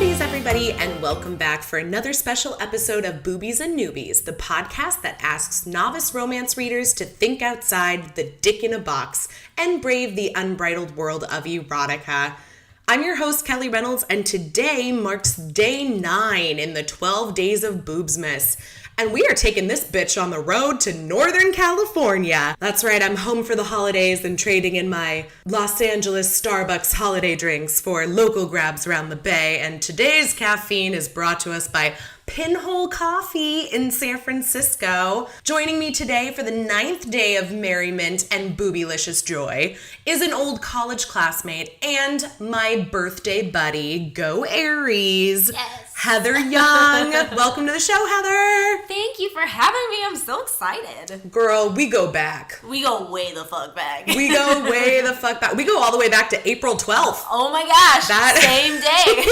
holidays, everybody, and welcome back for another special episode of Boobies and Noobies, the podcast that asks novice romance readers to think outside the dick in a box and brave the unbridled world of erotica. I'm your host, Kelly Reynolds, and today marks day 9 in the 12 days of Boobsmas. And we are taking this bitch on the road to Northern California. That's right, I'm home for the holidays and trading in my Los Angeles Starbucks holiday drinks for local grabs around the Bay. And today's caffeine is brought to us by Pinhole Coffee in San Francisco. Joining me today for the 9th day of merriment and boobylicious joy is an old college classmate and my birthday buddy. Go Aries! Yes. Heather Young. Welcome to the show, Heather. Thank you for having me. I'm so excited. Girl, we go back. We go way the fuck back. We go way the fuck back. We go all the way back to April 12th. Oh my gosh. Same day.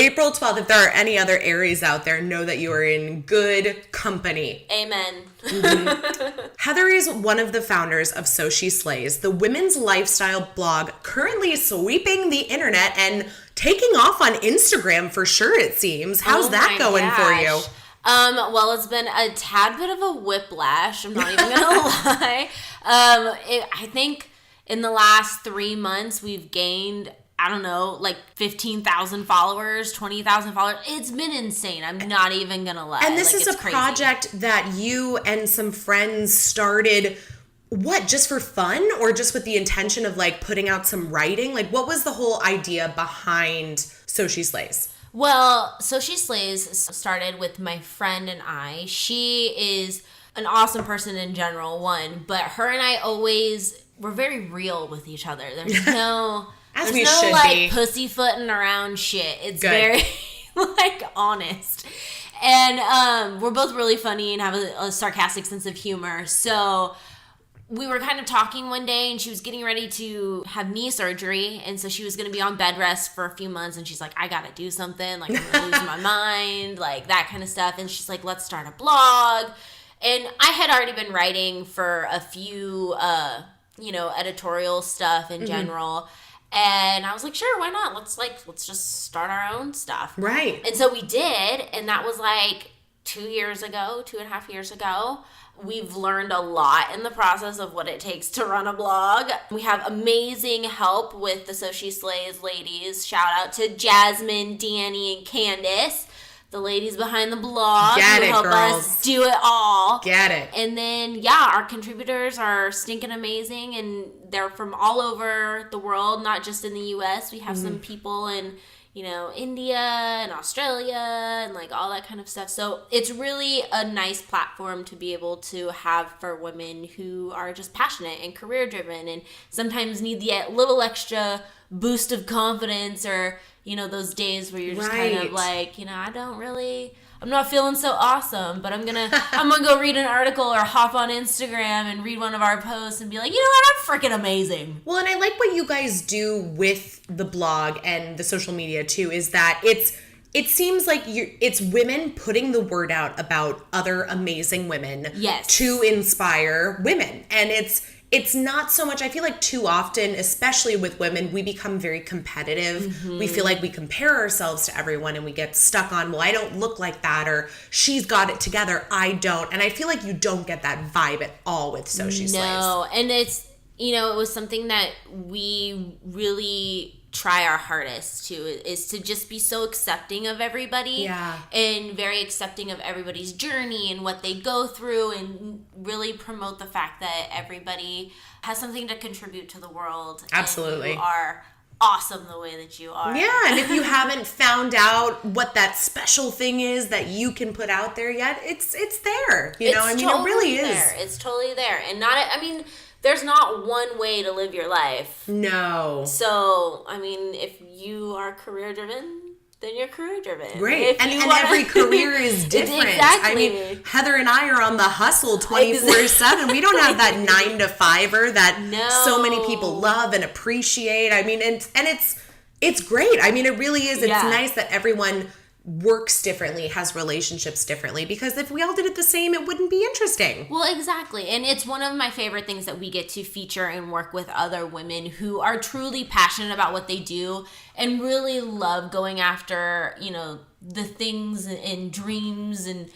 April 12th. If there are any other Aries out there, know that you are in good company. Amen. Mm-hmm. Heather is one of the founders of So She Slays, the women's lifestyle blog currently sweeping the internet and taking off on Instagram for sure, it seems. How's that going for you? Well, it's been a tad bit of a whiplash. I'm not even going to lie. I think in the last 3 months, we've gained, I don't know, like 15,000 followers, 20,000 followers. It's been insane. I'm not even going to lie. And this is a project that you and some friends started, what, just for fun or just with the intention of like putting out some writing? Like what was the whole idea behind So She Slays? Well, So She Slays started with my friend and I. She is an awesome person in general, one, but her and I always were very real with each other. There's no... As There's we no should like be. pussyfooting around shit. It's Good. very like honest. And we're both really funny and have a sarcastic sense of humor. So we were kind of talking one day and she was getting ready to have knee surgery. And so she was going to be on bed rest for a few months. And she's like, I got to do something. Like, I'm going to lose my mind. Like, that kind of stuff. And she's like, let's start a blog. And I had already been writing for a few, editorial stuff in general. And I was like, sure, why not? Let's just start our own stuff. Right. And so we did. And that was like 2.5 years ago. We've learned a lot in the process of what it takes to run a blog. We have amazing help with the So She Slays ladies. Shout out to Jasmine, Danny, and Candace, the ladies behind the blog Get who it, help girls. us do it all. Get it. And then, our contributors are stinking amazing, and they're from all over the world, not just in the U.S. We have some people in, India and Australia and, like, all that kind of stuff. So it's really a nice platform to be able to have for women who are just passionate and career-driven and sometimes need the little extra boost of confidence or, those days where you're just kind of like, I'm not feeling so awesome, but I'm gonna go read an article or hop on Instagram and read one of our posts and be like, you know what, I'm freaking amazing. Well, and I like what you guys do with the blog and the social media too, is that it seems like it's women putting the word out about other amazing women to inspire women. And it's not so much, I feel like too often, especially with women, we become very competitive. Mm-hmm. We feel like we compare ourselves to everyone and we get stuck on, well, I don't look like that, or she's got it together, I don't. And I feel like you don't get that vibe at all with So She Slays. No, and it's, it was something that we really try our hardest to, is to just be so accepting of everybody and very accepting of everybody's journey and what they go through, and really promote the fact that everybody has something to contribute to the world. Absolutely. And you are awesome the way that you are. Yeah, and if you haven't found out what that special thing is that you can put out there yet, it's there. It really is. It's totally there. And there's not one way to live your life. No. So, if you are career-driven, then you're career-driven. Great. And every career is different. Exactly. Heather and I are on the hustle 24/7. We don't have that 9-to-5er that so many people love and appreciate. And it's great. It really is. It's nice that everyone works differently, has relationships differently, because if we all did it the same, it wouldn't be interesting. Well, exactly. And it's one of my favorite things that we get to feature and work with other women who are truly passionate about what they do and really love going after, you know, the things and dreams and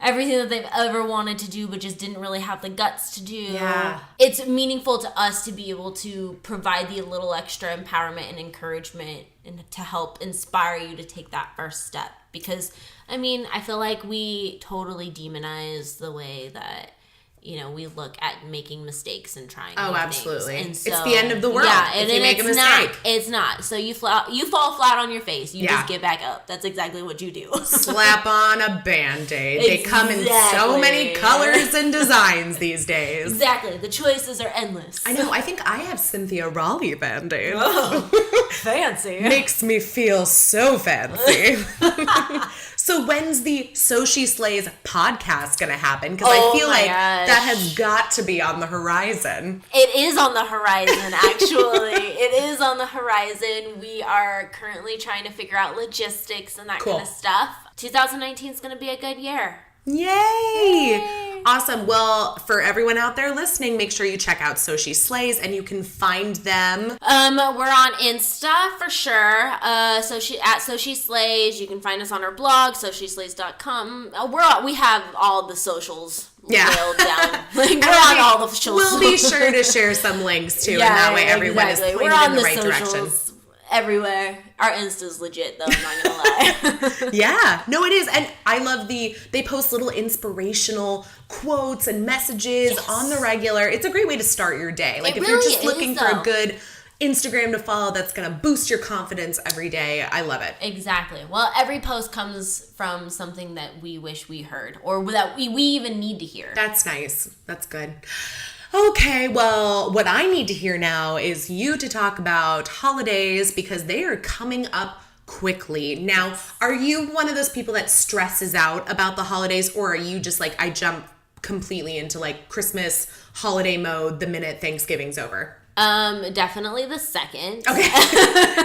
everything that they've ever wanted to do but just didn't really have the guts to do. Yeah. It's meaningful to us to be able to provide the little extra empowerment and encouragement and to help inspire you to take that first step. Because, I mean, I feel like we totally demonize the way that, you know, we look at making mistakes and trying new absolutely. things. And so, it's the end of the world if you make a mistake. It's not. So you fall flat on your face. You just get back up. That's exactly what you do. Slap on a Band-Aid. They come in so many colors and designs these days. Exactly. The choices are endless. I know. I think I have Cynthia Raleigh Band-Aid. Oh, fancy. Makes me feel so fancy. So when's the So She Slays podcast going to happen? Because I feel like that has got to be on the horizon. It is on the horizon, actually. It is on the horizon. We are currently trying to figure out logistics and that kind of stuff. 2019 is going to be a good year. Yay! Awesome. Well, for everyone out there listening, make sure you check out So She Slays, and you can find them. We're on Insta for sure. So She Slays. You can find us on our blog, SoSheSlays.com. We have all the socials nailed down. Like, we're on all the socials. We'll be sure to share some links too, and that way everyone is pointed in the right direction. Everywhere. Our Insta's legit, though, I'm not gonna lie. Yeah. No, it is. And I love they post little inspirational quotes and messages on the regular. It's a great way to start your day. Like, if you're just looking for a good Instagram to follow that's gonna boost your confidence every day, I love it. Exactly. Well, every post comes from something that we wish we heard, or that we even need to hear. That's nice. That's good. Okay, well, what I need to hear now is you to talk about holidays, because they are coming up quickly. Now, are you one of those people that stresses out about the holidays, or are you just like, I jump completely into like Christmas holiday mode the minute Thanksgiving's over? Definitely the second. Okay.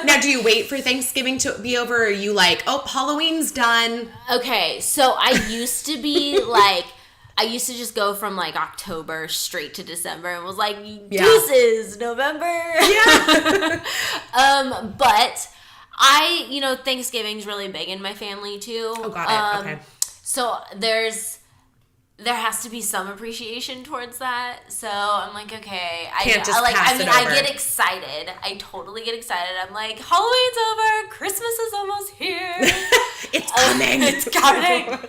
Now, do you wait for Thanksgiving to be over, or are you like, oh, Halloween's done? Okay, so I used to be like, I used to just go from like October straight to December and was like, deuces, November. Yeah. But Thanksgiving's really big in my family too. Oh, got it. Okay. So there has to be some appreciation towards that. So I'm like, okay. I get excited. I totally get excited. I'm like, Halloween's over. Christmas is almost here. It's coming. It's coming.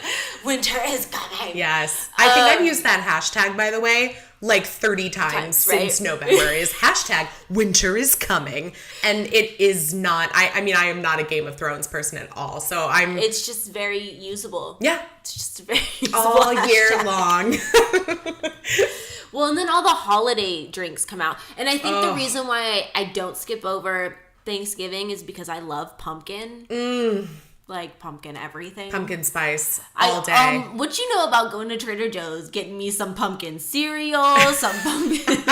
Winter is coming. Yes. I think I've used that hashtag, by the way, like 30 times since November is hashtag winter is coming. And it is not, I am not a Game of Thrones person at all. So it's just very usable. Yeah. It's just very usable all hashtag. year long. Well, and then all the holiday drinks come out. And I think the reason why I don't skip over Thanksgiving is because I love pumpkin. Like pumpkin everything. Pumpkin spice all day. What you know about going to Trader Joe's, getting me some pumpkin cereal, some pumpkin...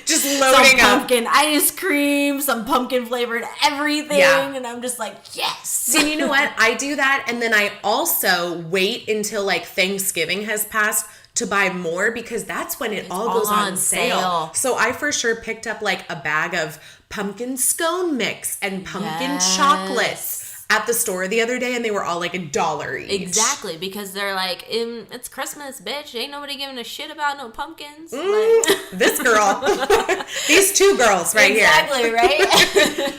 Just loading some pumpkin ice cream, some pumpkin flavored everything. Yeah. And I'm just like, yes. See, you know what? I do that. And then I also wait until like Thanksgiving has passed to buy more, because that's when it all goes on sale. So I for sure picked up like a bag of pumpkin scone mix and pumpkin chocolates at the store the other day, and they were all like $1 each. Exactly, because they're like, it's Christmas, bitch. Ain't nobody giving a shit about no pumpkins. This girl. These two girls right here. Exactly, right?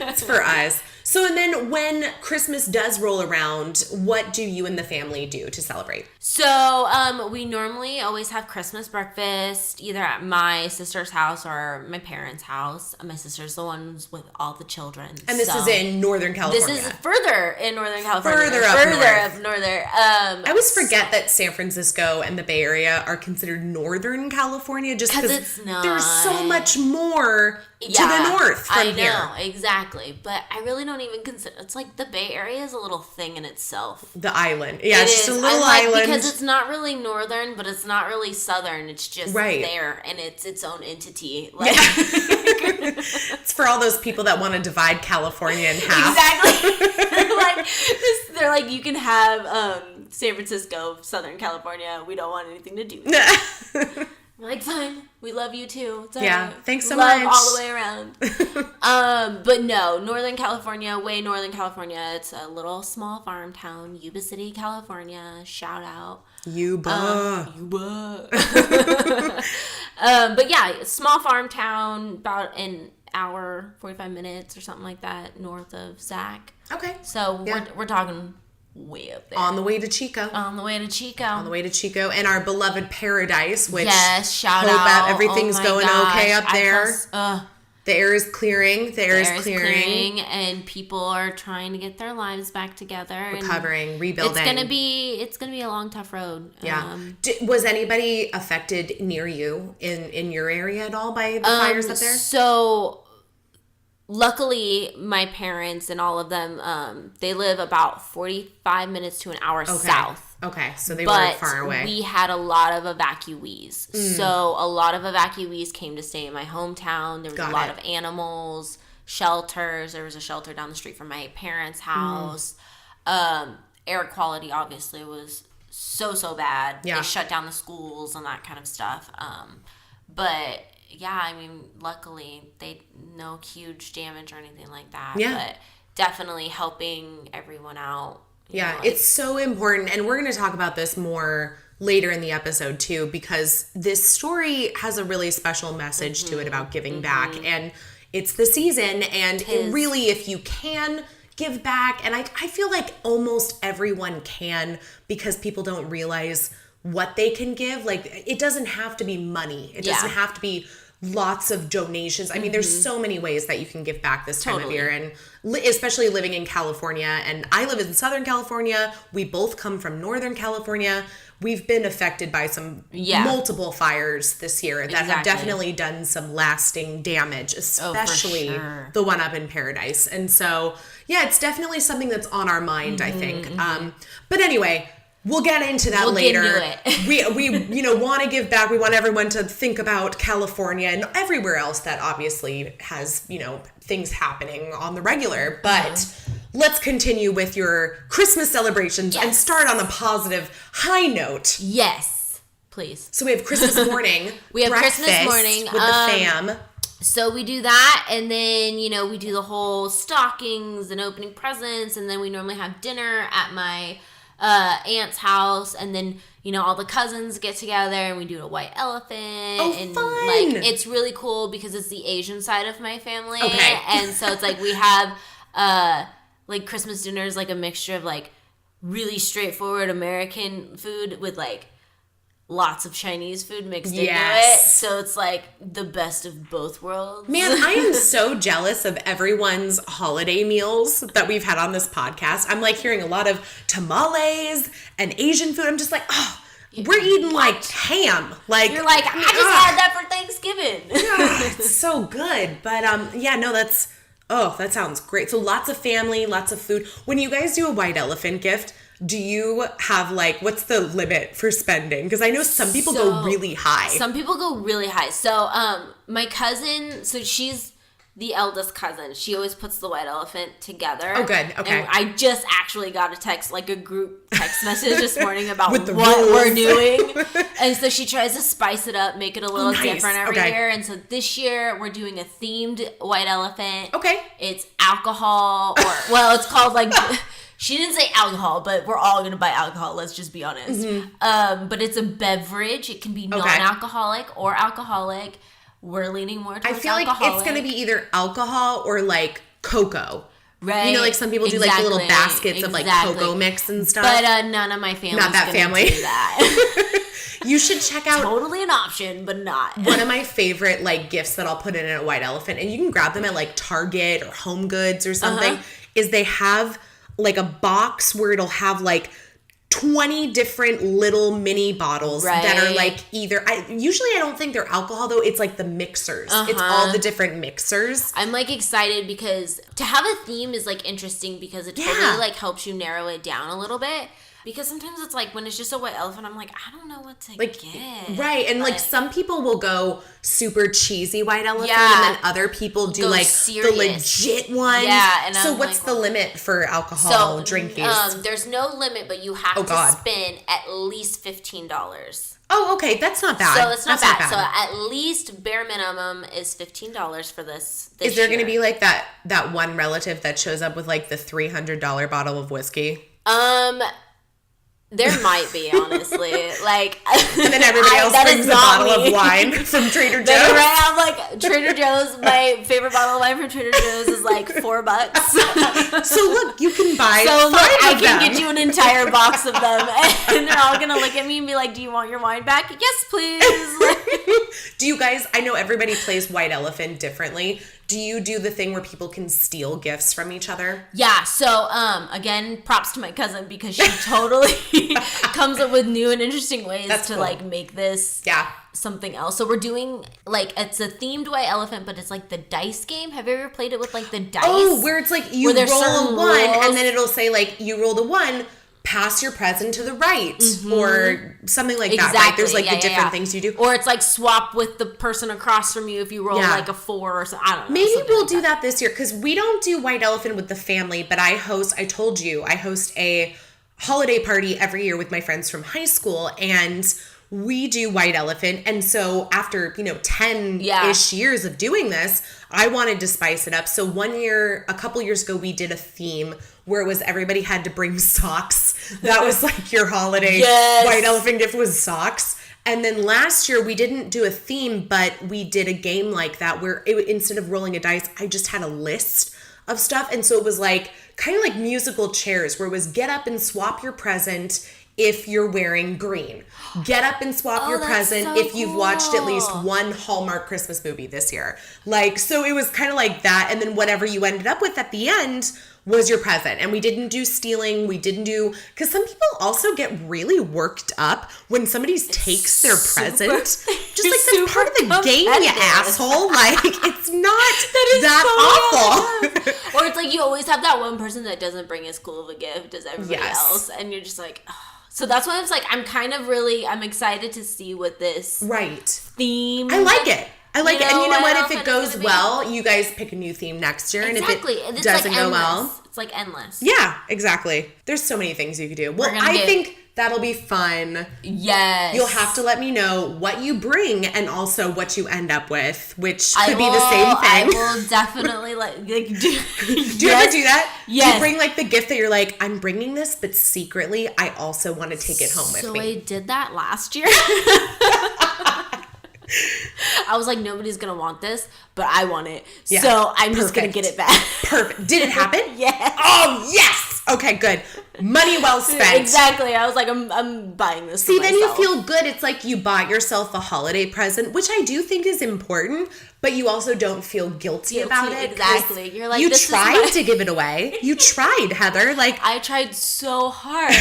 It's for us. So, and then when Christmas does roll around, what do you and the family do to celebrate? So, we normally always have Christmas breakfast either at my sister's house or my parents' house. My sister's the ones with all the children. And this is in Northern California. This is further in Northern California. Further up north. I always forget that San Francisco and the Bay Area are considered Northern California, just because it's not. There's so much more to the north from here. I know, exactly. But I really don't even consider, it's like the Bay Area is a little thing in itself. The island. Yeah, it's just a little island. Because it's not really northern, but it's not really southern. It's just there, and it's its own entity. Like, it's for all those people that want to divide California in half. Exactly. They're like, you can have San Francisco, Southern California. We don't want anything to do with it. We're like, fine, we love you too. It's right. Thanks so love much. all the way around. But no, Northern California, Northern California. It's a little small farm town, Yuba City, California. Shout out. Yuba. But yeah, small farm town, about an hour, 45 minutes or something like that, north of Sac. Okay. So we're talking way up there. On the way to Chico. On the way to Chico. And our beloved Paradise, which shout out. Everything's going okay up there. The air is clearing. The air is clearing. And people are trying to get their lives back together. Recovering, rebuilding. It's gonna be a long, tough road. Yeah. Was anybody affected near you in your area at all by the fires up there? So luckily, my parents and all of them, they live about 45 minutes to an hour south. Okay, so they weren't far away. We had a lot of evacuees. So a lot of evacuees came to stay in my hometown. There was a lot of animals, shelters. There was a shelter down the street from my parents' house. Air quality obviously was so bad. Yeah. They shut down the schools and that kind of stuff. But yeah, I mean, luckily, no huge damage or anything like that. Yeah. But definitely helping everyone out. Yeah, it's so important. And we're going to talk about this more later in the episode, too, because this story has a really special message to it about giving back. And it's the season. And it really, if you can give back, and I feel like almost everyone can, because people don't realize what they can give. Like, it doesn't have to be money. It doesn't have to be lots of donations. I mean, there's so many ways that you can give back this time of year, and especially living in California. And I live in Southern California. We both come from Northern California. We've been affected by some multiple fires this year that have definitely done some lasting damage, especially the one up in Paradise. And so, yeah, it's definitely something that's on our mind, I think. But anyway, we'll get into that later. We want to give back. We want everyone to think about California and everywhere else that obviously has, things happening on the regular. But let's continue with your Christmas celebrations and start on a positive high note. Yes, please. So we have Christmas morning. We have Christmas morning with the fam. So we do that, and then, we do the whole stockings and opening presents, and then we normally have dinner at my aunt's house, and then all the cousins get together and we do a white elephant. And fun. Like, it's really cool because it's the Asian side of my family. And so it's like we have like Christmas dinner is like a mixture of like really straightforward American food with like lots of Chinese food mixed into it. So it's like the best of both worlds. Man, I am so jealous of everyone's holiday meals that we've had on this podcast. I'm like hearing a lot of tamales and Asian food. I'm just like, we're eating like ham. Like, you're like, I just had that for Thanksgiving. It's so good. But that sounds great. So lots of family, lots of food. When you guys do a white elephant gift, do you have what's the limit for spending? Because I know some people go really high. Some people go really high. So my cousin, she's the eldest cousin. She always puts the white elephant together. Oh, good. Okay. And I just actually got a text, like a group text message this morning about what rules. we're doing. And so she tries to spice it up, make it a little different every year. And so this year we're doing a themed white elephant. Okay. It's alcohol, it's called like... She didn't say alcohol, but we're all going to buy alcohol. Let's just be honest. But it's a beverage. It can be non-alcoholic or alcoholic. We're leaning more towards alcoholic. I feel like it's going to be either alcohol or like cocoa. Right. Like some people do like the little baskets of like cocoa mix and stuff. But none of my family not that family do that. You should check out totally an option, but not one of my favorite like gifts that I'll put in a white elephant, and you can grab them at like Target or Home Goods or something. Is they have like a box where it'll have like 20 different little mini bottles that are like either usually I don't think they're alcohol though, it's like the mixers. It's all the different mixers. I'm like excited because to have a theme is like interesting because it totally like helps you narrow it down a little bit. Because sometimes it's like, when it's just a white elephant, I'm like, I don't know what to get. Right, and like some people will go super cheesy white elephant, and then other people do like serious. The legit one. Yeah, and so what's the limit for alcohol drinkies? There's no limit, but you have to spend at least $15. Oh, okay, that's not bad. So it's not bad. So at least bare minimum is $15 for this Is there going to be like that one relative that shows up with like the $300 bottle of whiskey? There might be, honestly. Like, and then everybody else brings a bottle of wine from Trader Joe's. I'm like, Trader Joe's, my favorite bottle of wine from Trader Joe's is like $4. So look, you can buy I can get you an entire box of them, and they're all gonna look at me and be like, "Do you want your wine back?" Yes, please. Do you guys? I know everybody plays White Elephant differently. Do you do the thing where people can steal gifts from each other? Yeah. So, again, props to my cousin because she totally comes up with new and interesting ways to like make this something else. So we're doing like, it's a themed white elephant, but it's like the dice game. Have you ever played it with like the dice? Oh, where it's like you roll a 1 and then it'll say like you rolled a 1. Pass your present to the right, or something like that. Right? There's like the different things you do, or it's like swap with the person across from you if you roll like a 4 or something. I don't know. Maybe we'll do that this year because we don't do White Elephant with the family, but I host a holiday party every year with my friends from high school, and we do White Elephant. And so after 10-ish years of doing this, I wanted to spice it up. So a couple years ago, we did a theme where it was everybody had to bring socks. That was like your holiday White Elephant gift was socks. And then last year we didn't do a theme, but we did a game like that where instead of rolling a dice, I just had a list of stuff. And so it was like kind of like musical chairs where it was get up and swap your present if you're wearing green. Get up and swap your present if you've watched at least one Hallmark Christmas movie this year. Like, so it was kind of like that. And then whatever you ended up with at the end was your present. And we didn't do stealing. We didn't do, because some people also get really worked up when somebody takes their present. Just like that's part of the game, you asshole. Like, it's not that awful. Or it's like you always have that one person that doesn't bring as cool of a gift as everybody else. And you're just like, oh. So that's why it's like, I'm excited to see what this theme. I like it. And you know what? If it goes well, you guys pick a new theme next year. Exactly. And if it doesn't go well. It's like endless. Yeah, exactly. There's so many things you could do. Well, I think that'll be fun. Yes. You'll have to let me know what you bring and also what you end up with, which could be the same thing. I will definitely do you ever do that? Yes. Do you bring like the gift that you're like, I'm bringing this, but secretly I also want to take it home with me. So I did that last year. I was like, nobody's gonna want this, but I want it. Yeah. So I'm just gonna get it back. Perfect. Did it happen? Yes. Oh, yes. Okay, good. Money well spent. Exactly. I was like, I'm buying this. See, then you feel good. It's like you bought yourself a holiday present, which I do think is important, but you also don't feel guilty about it. Exactly. You're like, you tried to give it away. You tried, Heather. Like, I tried so hard.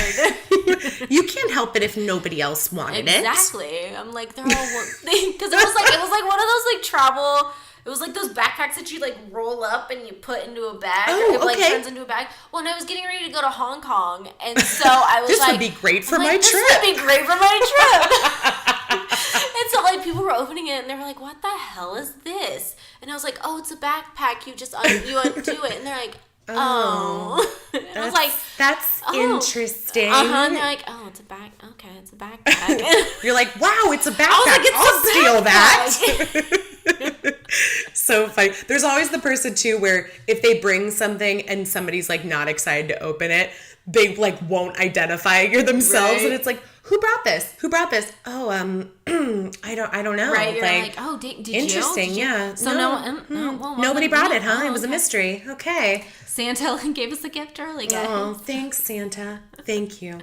You can't help it if nobody else wanted it. Exactly. I'm like, they're all because it was like one of those like travel. It was like those backpacks that you like roll up and you put into a bag. Oh, it like turns into a bag. Well, and I was getting ready to go to Hong Kong, and so I was this like, would be great for my trip. This would be great for my trip. And so like people were opening it and they were like, "What the hell is this?" And I was like, "Oh, it's a backpack. You just you undo it." And they're like, "Oh." And I was like, "That's interesting." And they're like, "Oh, it's a bag. Okay, it's a backpack." You're like, "Wow, it's a backpack. I was like, I'll steal that." So funny. There's always the person too where if they bring something and somebody's like not excited to open it, they like won't identify it themselves, and it's like, who brought this? Oh, I don't know. Right, you're like, oh, did you? Interesting, yeah. So nobody brought it, huh? It was a mystery. Okay. Santa gave us a gift early, guys. Oh, thanks, Santa. Thank you.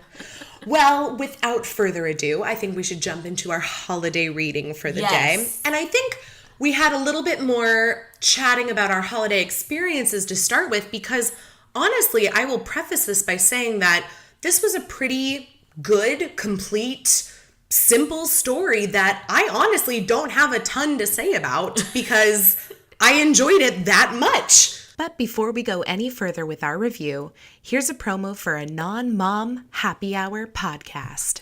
Well, without further ado, I think we should jump into our holiday reading for the day. And I think we had a little bit more chatting about our holiday experiences to start with because, honestly, I will preface this by saying that this was a pretty good, complete, simple story that I honestly don't have a ton to say about because I enjoyed it that much. But before we go any further with our review, here's a promo for a non-mom happy hour podcast.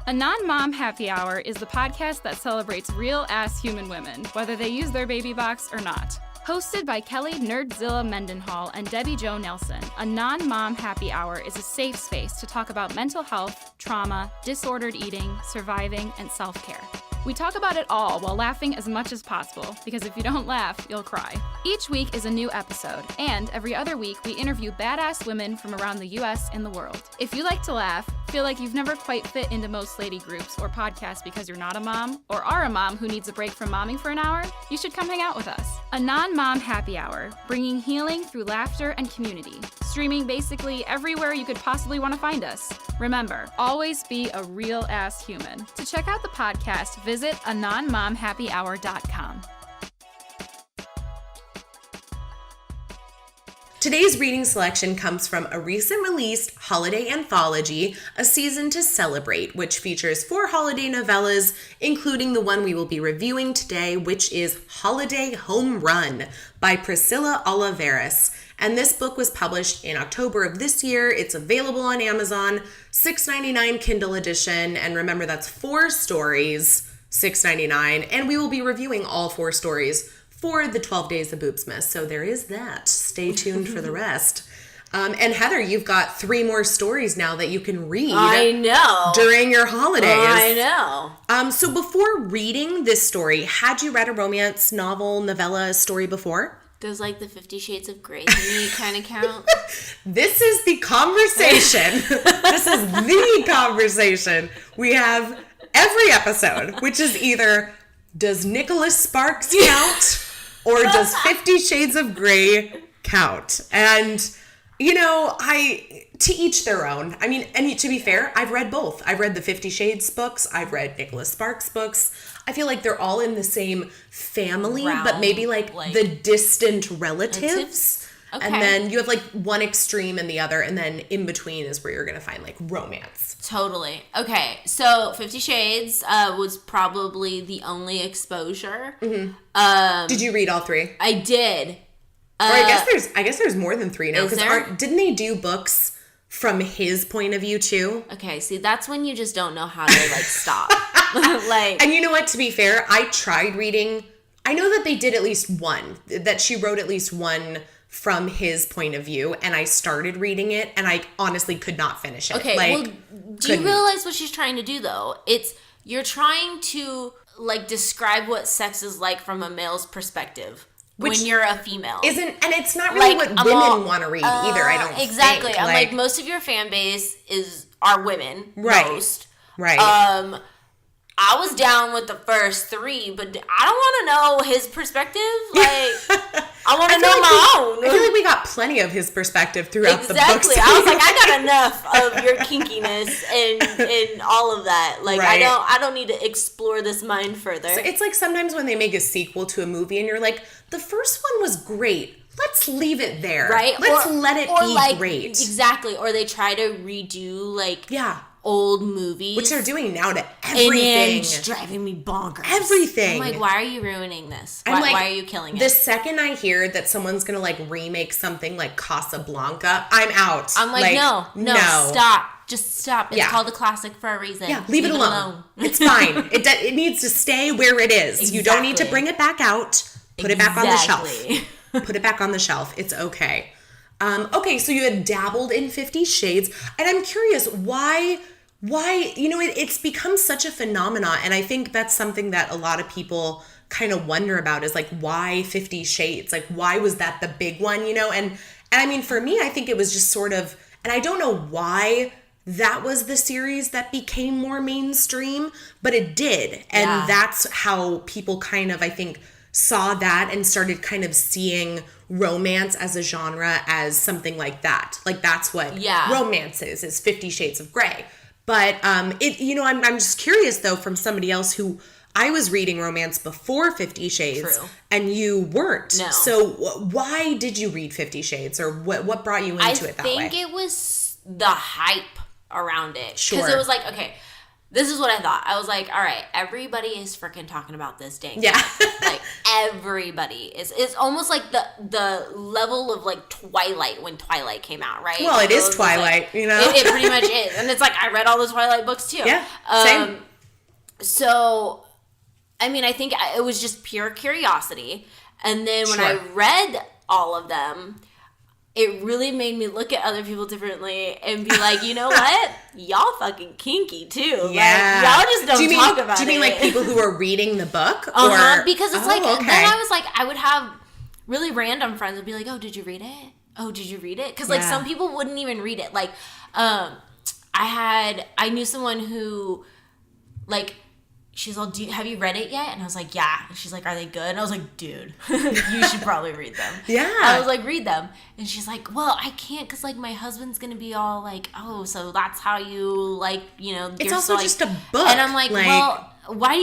A Non-Mom Happy Hour is the podcast that celebrates real-ass human women, whether they use their baby box or not. Hosted by Kelly Nerdzilla Mendenhall and Debbie Jo Nelson, a Non-Mom Happy Hour is a safe space to talk about mental health, trauma, disordered eating, surviving, and self-care. We talk about it all while laughing as much as possible, because if you don't laugh, you'll cry. Each week is a new episode, and every other week we interview badass women from around the US and the world. If you like to laugh, feel like you've never quite fit into most lady groups or podcasts because you're not a mom, or are a mom who needs a break from momming for an hour, you should come hang out with us. A Non-Mom Happy Hour, bringing healing through laughter and community. Streaming basically everywhere you could possibly want to find us. Remember, always be a real-ass human. To check out the podcast, visit anonmomhappyhour.com. Today's reading selection comes from a recent released holiday anthology, A Season to Celebrate, which features 4 holiday novellas, including the one we will be reviewing today, which is Holiday Homerun by Priscilla Oliveras. And this book was published in October of this year. It's available on Amazon, $6.99 Kindle edition. And remember, that's 4 stories, $6.99. And we will be reviewing all 4 stories for the 12 Days of Boobsmas. So there is that. Stay tuned for the rest. And Heather, you've got 3 more stories now that you can read. I know. During your holidays. I know. So before reading this story, had you read a romance novel, novella story before? Does like the 50 Shades of Grey thingy kind of count? This is the conversation. This is the conversation we have every episode, which is either, does Nicholas Sparks count or does 50 Shades of Grey count? And, you know, to each their own. I mean, and to be fair, I've read both. I've read the 50 Shades books. I've read Nicholas Sparks books. I feel like they're all in the same family, but maybe like the distant relatives. Okay. And then you have like one extreme and the other, and then in between is where you're going to find like romance. Totally. Okay, so 50 Shades was probably the only exposure. Mm-hmm. Did you read all 3? I did. Or I guess there's more than 3 now, because didn't they do books from his point of view too? Okay, see, that's when you just don't know how to like stop. Like, and you know what? To be fair, I tried reading. I know that they did at least one. That she wrote at least one from his point of view, and I started reading it, and I honestly could not finish it. Okay, well, do you realize what she's trying to do though? You're trying to like describe what sex is like from a male's perspective. When you're a female. And it's not really like, what women want to read either, I don't exactly. think. I'm like, most of your fan base are women. Right. Most. Right. I was down with the first 3, but I don't want to know his perspective. Like, I want to know my own. I feel like we got plenty of his perspective throughout the books. Exactly. I was like, I got enough of your kinkiness and all of that. Like, right. I don't need to explore this mind further. So it's like sometimes when they make a sequel to a movie and you're like, the first one was great. Let's leave it there. Right? Let's let it be like, great. Exactly. Or they try to redo, like... Yeah. Old movies. Which they're doing now to everything. And it's driving me bonkers. Everything. I'm like, why are you ruining this? Why are you killing it? The second I hear that someone's going to like remake something like Casablanca, I'm out. I'm like no, stop. Just stop. It's called a classic for a reason. Yeah, leave it alone. It's fine. It needs to stay where it is. Exactly. You don't need to bring it back out. Put it back on the shelf. Put it back on the shelf. It's okay. Okay, so you had dabbled in 50 Shades, and I'm curious, why, you know, it's become such a phenomenon, and I think that's something that a lot of people kind of wonder about is like, why 50 Shades? Like, why was that the big one, you know? And I mean, for me, I think it was just sort of, and I don't know why that was the series that became more mainstream, but it did. And that's how people kind of, I think, saw that and started kind of seeing romance as a genre as something like that. Like that's what romance is 50 Shades of Grey. But it, you know, I'm just curious though, from somebody else who I was reading romance before 50 Shades. True. And you weren't. No. So why did you read 50 Shades, or what brought you into it that way? I think it was the hype around it. Sure. Because it was like, okay, this is what I thought. I was like, all right, everybody is freaking talking about this dang Yeah. like, everybody is. It's almost like the level of, like, Twilight when Twilight came out, right? Well, it is Twilight, like, you know? It pretty much is. And it's like, I read all the Twilight books, too. Yeah, same. So, I mean, I think it was just pure curiosity. And then when Sure. I read all of them, it really made me look at other people differently and be like, you know what? Y'all fucking kinky too. Yeah. Like, y'all just don't talk about it. Do you mean like people who are reading the book? Or because it's like, okay. then I was like, I would have really random friends would be like, oh, did you read it? Oh, did you read it? Because like some people wouldn't even read it. Like, I knew someone who, like, she's all, have you read it yet? And I was like, yeah. And she's like, are they good? And I was like, dude, you should probably read them. Yeah. I was like, read them. And she's like, well, I can't because, like, my husband's going to be all like, oh, so that's how you, like, you know. It's also just a book. And I'm like, well, why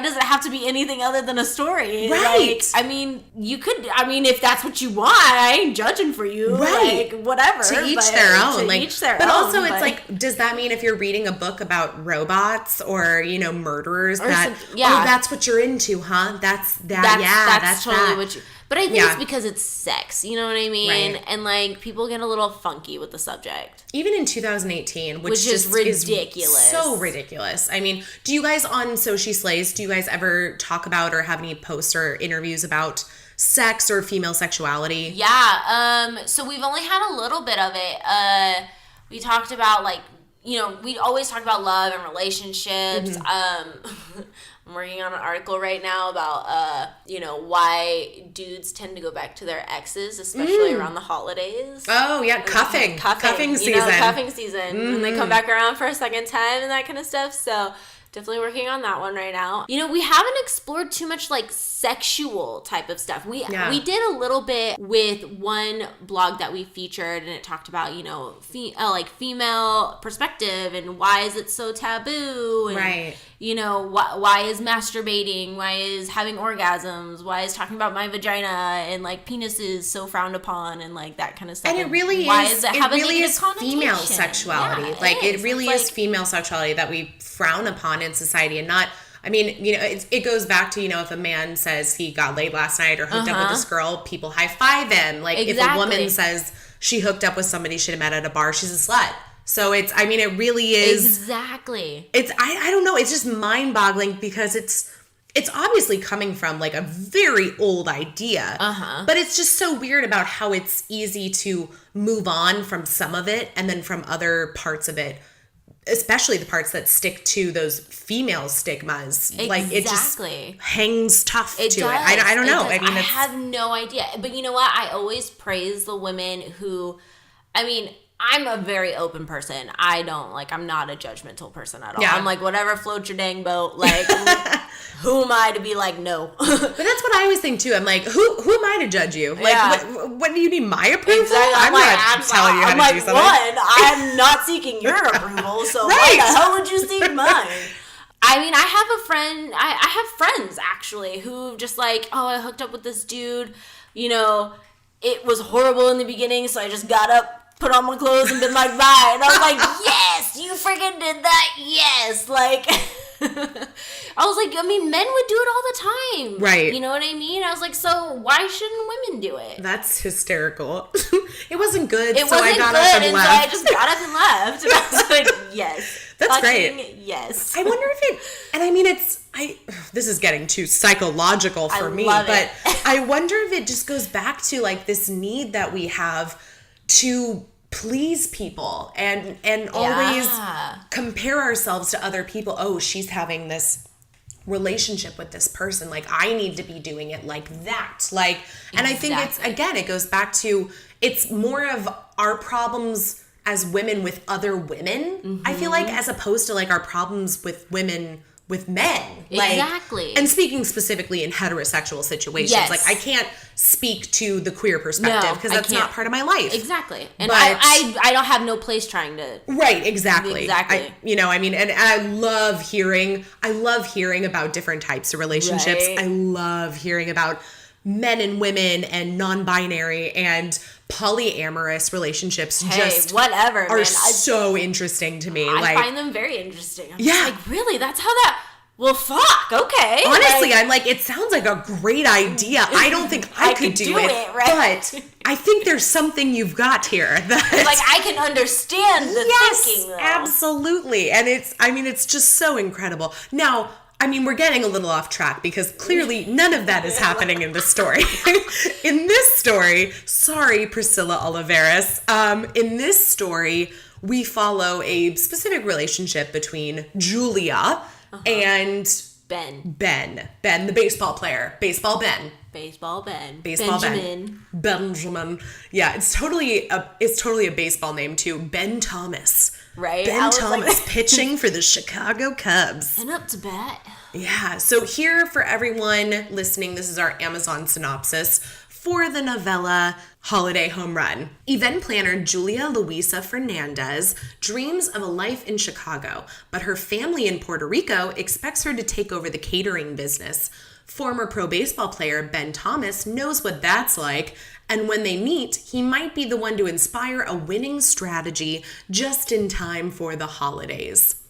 does it have to be anything other than a story? Right. Like, I mean, you could, if that's what you want, I ain't judging for you. Right. Like, whatever. To each their own. To like, each their but own. Also, it's like, does that mean if you're reading a book about robots or, you know, murderers that's what you're into, huh? That's totally what you, but I think Yeah. it's because it's sex, you know what I mean? Right. And, like, people get a little funky with the subject. Even in 2018, which is ridiculous. So ridiculous. I mean, do you guys on So She Slays, do you guys ever talk about or have any posts or interviews about sex or female sexuality? Yeah. So we've only had a little bit of it. We talked about, like, you know, we always talk about love and relationships. I'm working on an article right now about, you know, why dudes tend to go back to their exes, especially around the holidays. Oh, yeah, cuffing season. You know, cuffing season. When they come back around for a second time and that kind of stuff. So definitely working on that one right now. You know, we haven't explored too much, like, sexual type of stuff. We did a little bit with one blog that we featured, and it talked about, you know, female perspective and why is it so taboo, and right. you know, why is masturbating, why is having orgasms, why is talking about my vagina and, like, penises so frowned upon, and, like, that kind of stuff. And it really why is, does it have a negative is connotation? female sexuality. Yeah, like, it is. really It's is female sexuality that we frown upon in society, and not, I mean, you know, it goes back to, you know, if a man says he got laid last night or hooked up with this girl, people high five him. Like, if a woman says she hooked up with somebody she met at a bar, she's a slut. So it's, I mean, it really is. Exactly. It's, I don't know. It's just mind boggling because it's obviously coming from, like, a very old idea. But it's just so weird about how it's easy to move on from some of it and then from other parts of it, especially the parts that stick to those female stigmas. Exactly. Like, it just hangs tough to it. I don't know. I mean, I have no idea. But you know what? I always praise the women who, I mean, I'm a very open person. I'm not a judgmental person at all. Yeah. I'm like, whatever floats your dang boat. Like, who am I to be like, no? But that's what I always think too. I'm like, who am I to judge you? Like, what do you need my approval? Exactly. I'm not telling you how to do something. I'm not seeking your approval, so why the hell would you seek mine? I mean, I have friends actually who just like, oh, I hooked up with this dude, you know, it was horrible in the beginning, so I just got up, put on my clothes, and been like, bye. And I was like, yes, you freaking did that, yes. Like, I was like, I mean, men would do it all the time. Right. You know what I mean? I was like, so why shouldn't women do it? That's hysterical. It wasn't good, so I got up and left. So I just got up and left. And I was like, yes. That's great. Yes. I wonder if it, and I mean, this is getting too psychological for me, but I wonder if it just goes back to, like, this need that we have to please people and always compare ourselves to other people. Oh, she's having this relationship with this person, like, I need to be doing it like that. Like, and I think it goes back to, it's more of our problems as women with other women, I feel like, as opposed to, like, our problems with women with men. Like, exactly. And speaking specifically in heterosexual situations. Yes. Like, I can't speak to the queer perspective because that's not part of my life. Exactly. And I don't have no place trying to. Right, exactly. And I love hearing about different types of relationships. Right. I love hearing about men and women and non-binary and polyamorous relationships whatever, are so interesting to me. I find them very interesting. I'm just like, really? That's how that... Well, fuck, okay. Honestly, I'm like, it sounds like a great idea. I don't think I could do it, right? But I think there's something you've got here that... Like, I can understand the thinking, though. Absolutely. And it's just so incredible. Now, we're getting a little off track because clearly none of that is happening in this story. In this story, sorry, Priscilla Oliveras, in this story, we follow a specific relationship between Julia and Ben, the baseball player. Baseball Ben. Benjamin. Yeah, it's totally a baseball name too. Ben Thomas. Right? Ben Thomas pitching for the Chicago Cubs. And up to bat. Yeah. So here for everyone listening, this is our Amazon synopsis for the novella Holiday Home Run. Event planner Julia Louisa Fernandez dreams of a life in Chicago, but her family in Puerto Rico expects her to take over the catering business. Former pro baseball player Ben Thomas knows what that's like, and when they meet, he might be the one to inspire a winning strategy just in time for the holidays.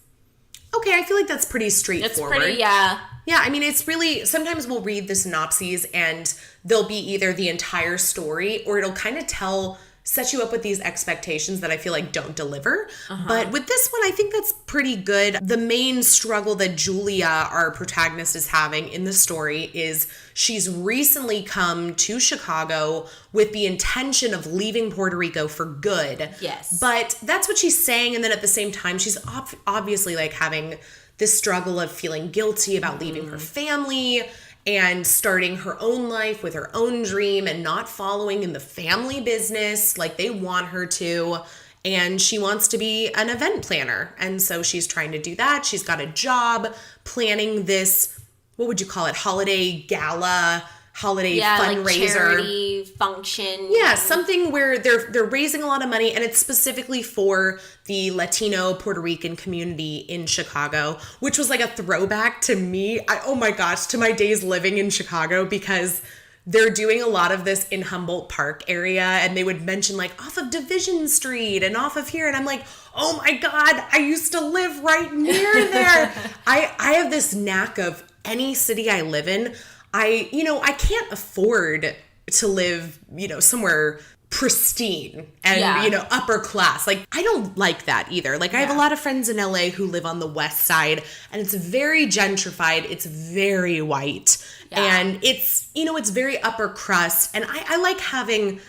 Okay, I feel like that's pretty straightforward. It's pretty, yeah. Yeah, it's really, sometimes we'll read the synopses and there'll be either the entire story or it'll kind of set you up with these expectations that I feel like don't deliver. But with this one, I think that's pretty good. The main struggle that Julia, our protagonist, is having in the story is she's recently come to Chicago with the intention of leaving Puerto Rico for good. Yes. But that's what she's saying. And then at the same time, she's obviously like having this struggle of feeling guilty about leaving her family and starting her own life with her own dream and not following in the family business like they want her to. And she wants to be an event planner. And so she's trying to do that. She's got a job planning this, what would you call it? Holiday gala, holiday fundraiser. Like charity function. Yeah, something where they're raising a lot of money, and it's specifically for the Latino Puerto Rican community in Chicago, which was like a throwback to me. Oh my gosh, to my days living in Chicago, because they're doing a lot of this in Humboldt Park area, and they would mention like off of Division Street and off of here, and I'm like, oh my God, I used to live right near there. I have this knack of any city I live in, I can't afford to live, somewhere pristine and, upper class. Like, I don't like that either. Like, I have a lot of friends in LA who live on the west side, and it's very gentrified. It's very white. Yeah. And it's, it's very upper crust. And I like having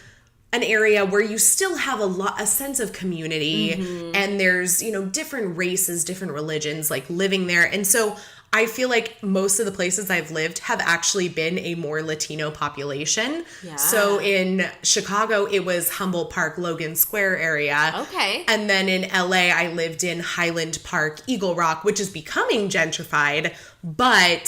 an area where you still have a sense of community, and there's, different races, different religions, like living there. And so I feel like most of the places I've lived have actually been a more Latino population. Yeah. So in Chicago, it was Humboldt Park, Logan Square area. Okay. And then in LA, I lived in Highland Park, Eagle Rock, which is becoming gentrified, but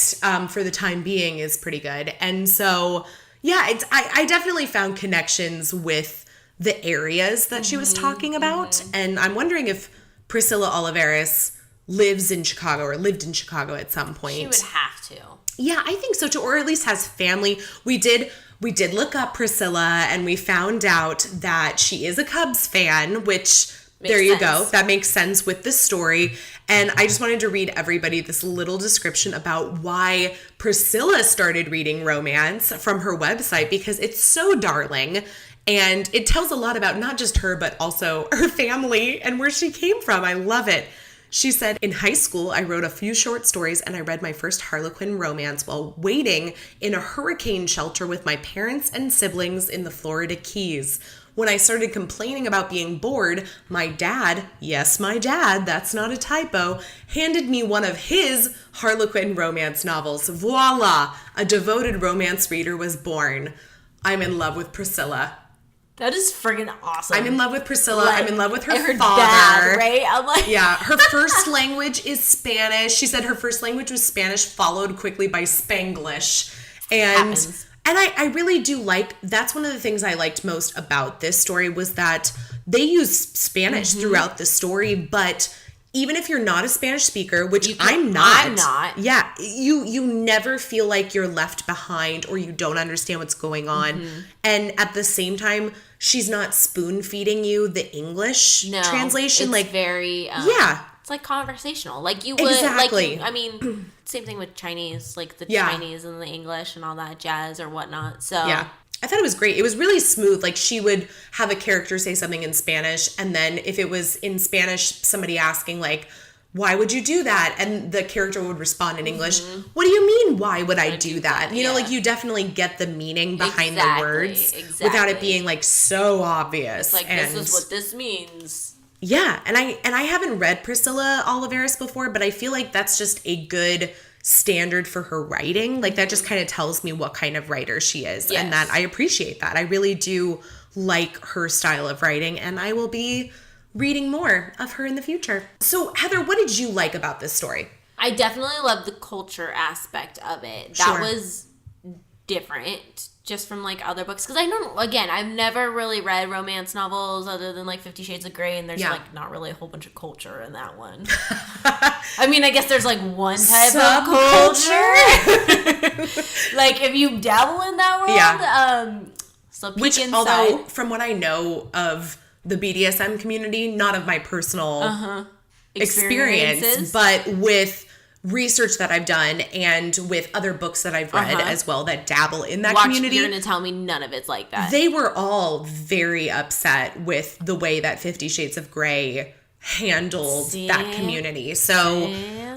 for the time being is pretty good. And so, yeah, I definitely found connections with the areas that she was talking about. And I'm wondering if Priscilla Oliveras lives in Chicago or lived in Chicago at some point. She would have to. Yeah, I think so too, or at least has family. We did look up Priscilla, and we found out that she is a Cubs fan, which there you go. That makes sense with the story. And I just wanted to read everybody this little description about why Priscilla started reading romance from her website, because it's so darling. And it tells a lot about not just her, but also her family and where she came from. I love it. She said, in high school, I wrote a few short stories, and I read my first Harlequin romance while waiting in a hurricane shelter with my parents and siblings in the Florida Keys. When I started complaining about being bored, my dad, yes, my dad, that's not a typo, handed me one of his Harlequin romance novels. Voila! A devoted romance reader was born. I'm in love with Priscilla. That is friggin' awesome. I'm in love with Priscilla. Like, I'm in love with her father. Dad, right? I'm like... Yeah, her first language is Spanish. She said her first language was Spanish, followed quickly by Spanglish. And I really do like, that's one of the things I liked most about this story was that they use Spanish throughout the story, but even if you're not a Spanish speaker, which I'm not. Yeah, you never feel like you're left behind or you don't understand what's going on. And at the same time, she's not spoon feeding you the English translation. It's like very yeah. It's like conversational. Like you would exactly. I mean, same thing with Chinese, like the Chinese and the English and all that jazz or whatnot. So yeah. I thought it was great. It was really smooth. Like she would have a character say something in Spanish, and then if it was in Spanish, somebody asking like, why would you do that? And the character would respond in English, what do you mean, why would I do that? You know, like you definitely get the meaning behind the words without it being like so obvious. It's like, this is what this means. Yeah, and I haven't read Priscilla Oliveras before, but I feel like that's just a good standard for her writing. Like that just kind of tells me what kind of writer she is, and that I appreciate that. I really do like her style of writing, and I will be reading more of her in the future. So Heather, what did you like about this story? I definitely love the culture aspect of it. That was different just from like other books, because I know, again, I've never really read romance novels other than like 50 Shades of Grey, and there's like not really a whole bunch of culture in that one. I mean, I guess there's like one type of culture. Like if you dabble in that world, so peek inside. Although from what I know of the BDSM community, not of my personal experience, but with research that I've done and with other books that I've read as well that dabble in that community. You're going to tell me none of it's like that. They were all very upset with the way that 50 Shades of Grey handled that community. So,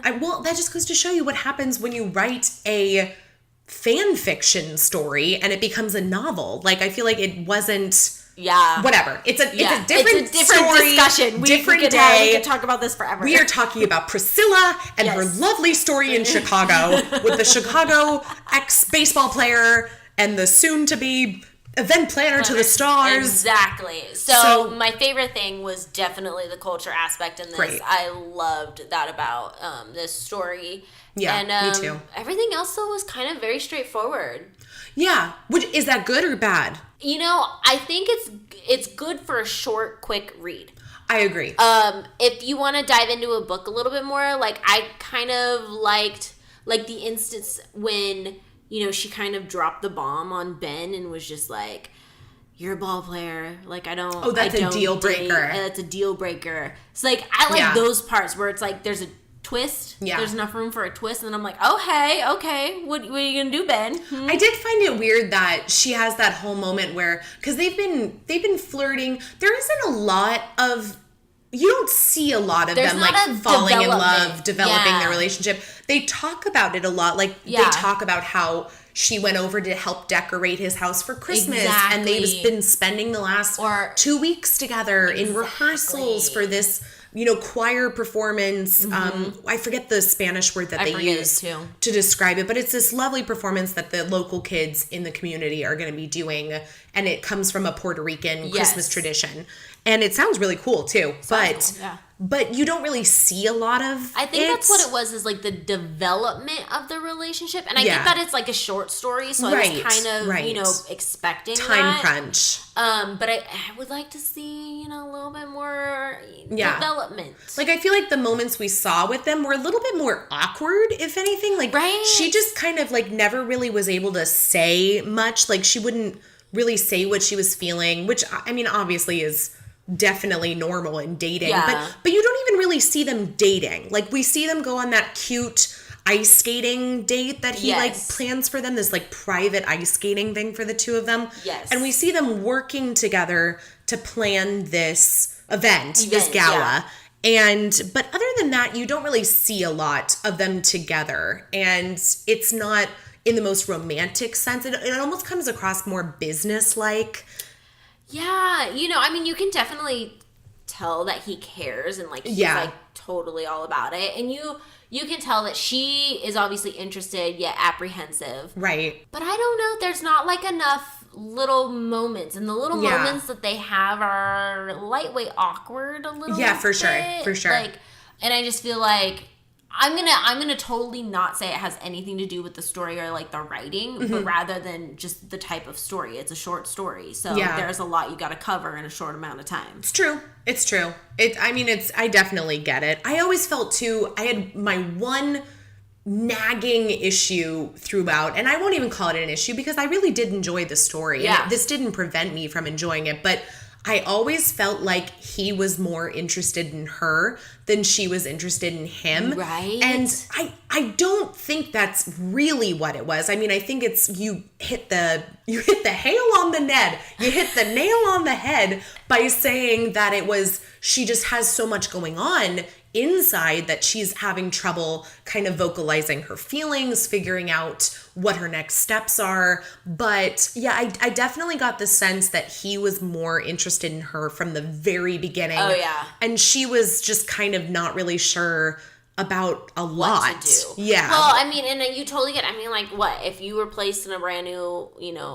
that just goes to show you what happens when you write a fan fiction story and it becomes a novel. Like, I feel like it wasn't... Yeah. Whatever. It's a different story, discussion. Different day. We could talk about this forever. We are talking about Priscilla and her lovely story in Chicago with the Chicago ex-baseball player and the soon-to-be event planner to the stars. Exactly. So my favorite thing was definitely the culture aspect in this. Great. I loved that about this story. Yeah, and, me too. Everything else, though, was kind of very straightforward. Yeah. Is that good or bad? You know, I think it's good for a short, quick read. I agree. If you want to dive into a book a little bit more, like I kind of liked like the instance when, you know, she kind of dropped the bomb on Ben and was just like, you're a ball player. Like, I don't... Oh, that's a deal breaker. That's a deal breaker. It's like, I like those parts where it's like, there's a twist. Yeah. There's enough room for a twist. And then I'm like, okay. What are you going to do, Ben? I did find it weird that she has that whole moment where... Because they've been flirting. There isn't a lot of... You don't see a lot of them, like, falling in love, developing their relationship. They talk about it a lot. Like, they talk about how she went over to help decorate his house for Christmas. Exactly. And they've been spending the last 2 weeks together in rehearsals for this, you know, choir performance. Mm-hmm. I forget the Spanish word that they use to describe it. But it's this lovely performance that the local kids in the community are going to be doing. And it comes from a Puerto Rican Christmas tradition. And it sounds really cool, too. But you don't really see a lot of I think that's what it was, is like the development of the relationship. And I think that it's like a short story, so I was kind of, you know, expecting time crunch. But I would like to see, you know, a little bit more development. Like, I feel like the moments we saw with them were a little bit more awkward, if anything. Like, she just kind of, like, never really was able to say much. Like, she wouldn't really say what she was feeling, which, I mean, obviously is... definitely normal in dating, but you don't even really see them dating. Like, we see them go on that cute ice skating date that he like plans for them, this like private ice skating thing for the two of them. And we see them working together to plan this event, this gala. But other than that, you don't really see a lot of them together, and it's not in the most romantic sense. It almost comes across more business-like. Yeah, you know, I mean, you can definitely tell that he cares and, like, he's, like, totally all about it. And you can tell that she is obviously interested, yet apprehensive. Right. But I don't know, there's not, like, enough little moments. And the little moments that they have are lightweight awkward a little bit. Yeah, for sure. Like, and I just feel like I'm gonna totally not say it has anything to do with the story or like the writing, but rather than just the type of story. It's a short story, so there's a lot you got to cover in a short amount of time. It's true. I definitely get it. I always felt too, I had my one nagging issue throughout, and I won't even call it an issue because I really did enjoy the story. Yeah. And this didn't prevent me from enjoying it, but I always felt like he was more interested in her than she was interested in him. Right. And I don't think that's really what it was. I mean, I think it's you hit the nail on the head by saying that it was she just has so much going on inside that she's having trouble kind of vocalizing her feelings, figuring out what her next steps are. But yeah, I definitely got the sense that he was more interested in her from the very beginning. Oh, yeah. And she was just kind of not really sure about a lot. What to do. Yeah. Well, I mean, and you totally get, I mean, like, what? If you were placed in a brand new,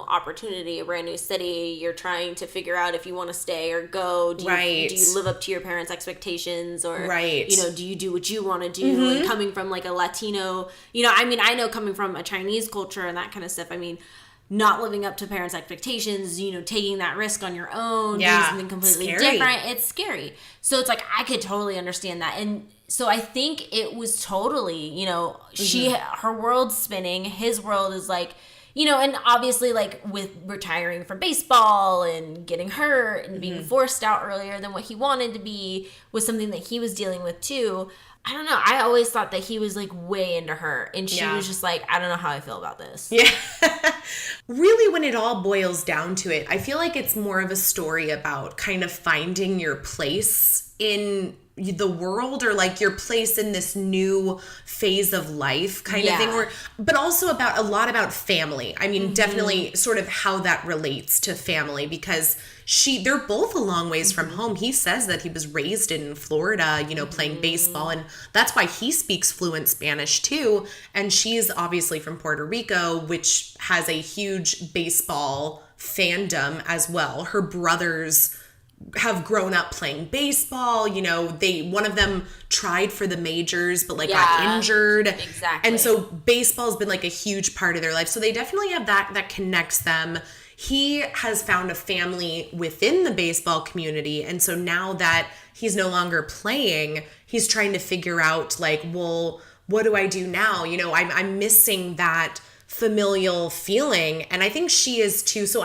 opportunity, a brand new city, you're trying to figure out if you want to stay or go. Do you live up to your parents' expectations? Or, do you do what you want to do? And coming from, like, a Latino, I know coming from a Chinese culture and that kind of stuff, I mean, not living up to parents' expectations, taking that risk on your own, doing something completely different. It's scary. So it's like, I could totally understand that. And so I think it was totally, her world's spinning, his world is like, and obviously like with retiring from baseball and getting hurt and being forced out earlier than what he wanted to be was something that he was dealing with too. I don't know. I always thought that he was like way into her and she was just like, I don't know how I feel about this. Yeah. Really, when it all boils down to it, I feel like it's more of a story about kind of finding your place in the world or like your place in this new phase of life kind of thing, but also a lot about family. I mean, definitely sort of how that relates to family because they're both a long ways from home. He says that he was raised in Florida, playing baseball, and that's why he speaks fluent Spanish too. And she's obviously from Puerto Rico, which has a huge baseball fandom as well. Her brothers have grown up playing baseball. One of them tried for the majors, but got injured. Exactly. And so baseball's been like a huge part of their life. So they definitely have that connects them. He has found a family within the baseball community. And so now that he's no longer playing, he's trying to figure out like, well, what do I do now? I'm missing that familial feeling. And I think she is too. So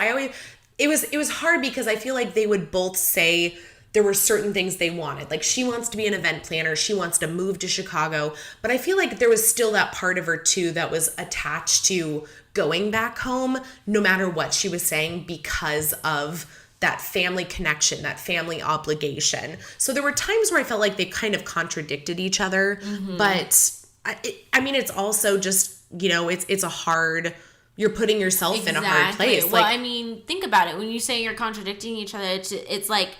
it was hard because I feel like they would both say there were certain things they wanted. Like she wants to be an event planner. She wants to move to Chicago. But I feel like there was still that part of her too that was attached to going back home, no matter what she was saying, because of that family connection, that family obligation. So there were times where I felt like they kind of contradicted each other. But it's also just, it's a hard... You're putting yourself in a hard place. Well, think about it. When you say you're contradicting each other, it's like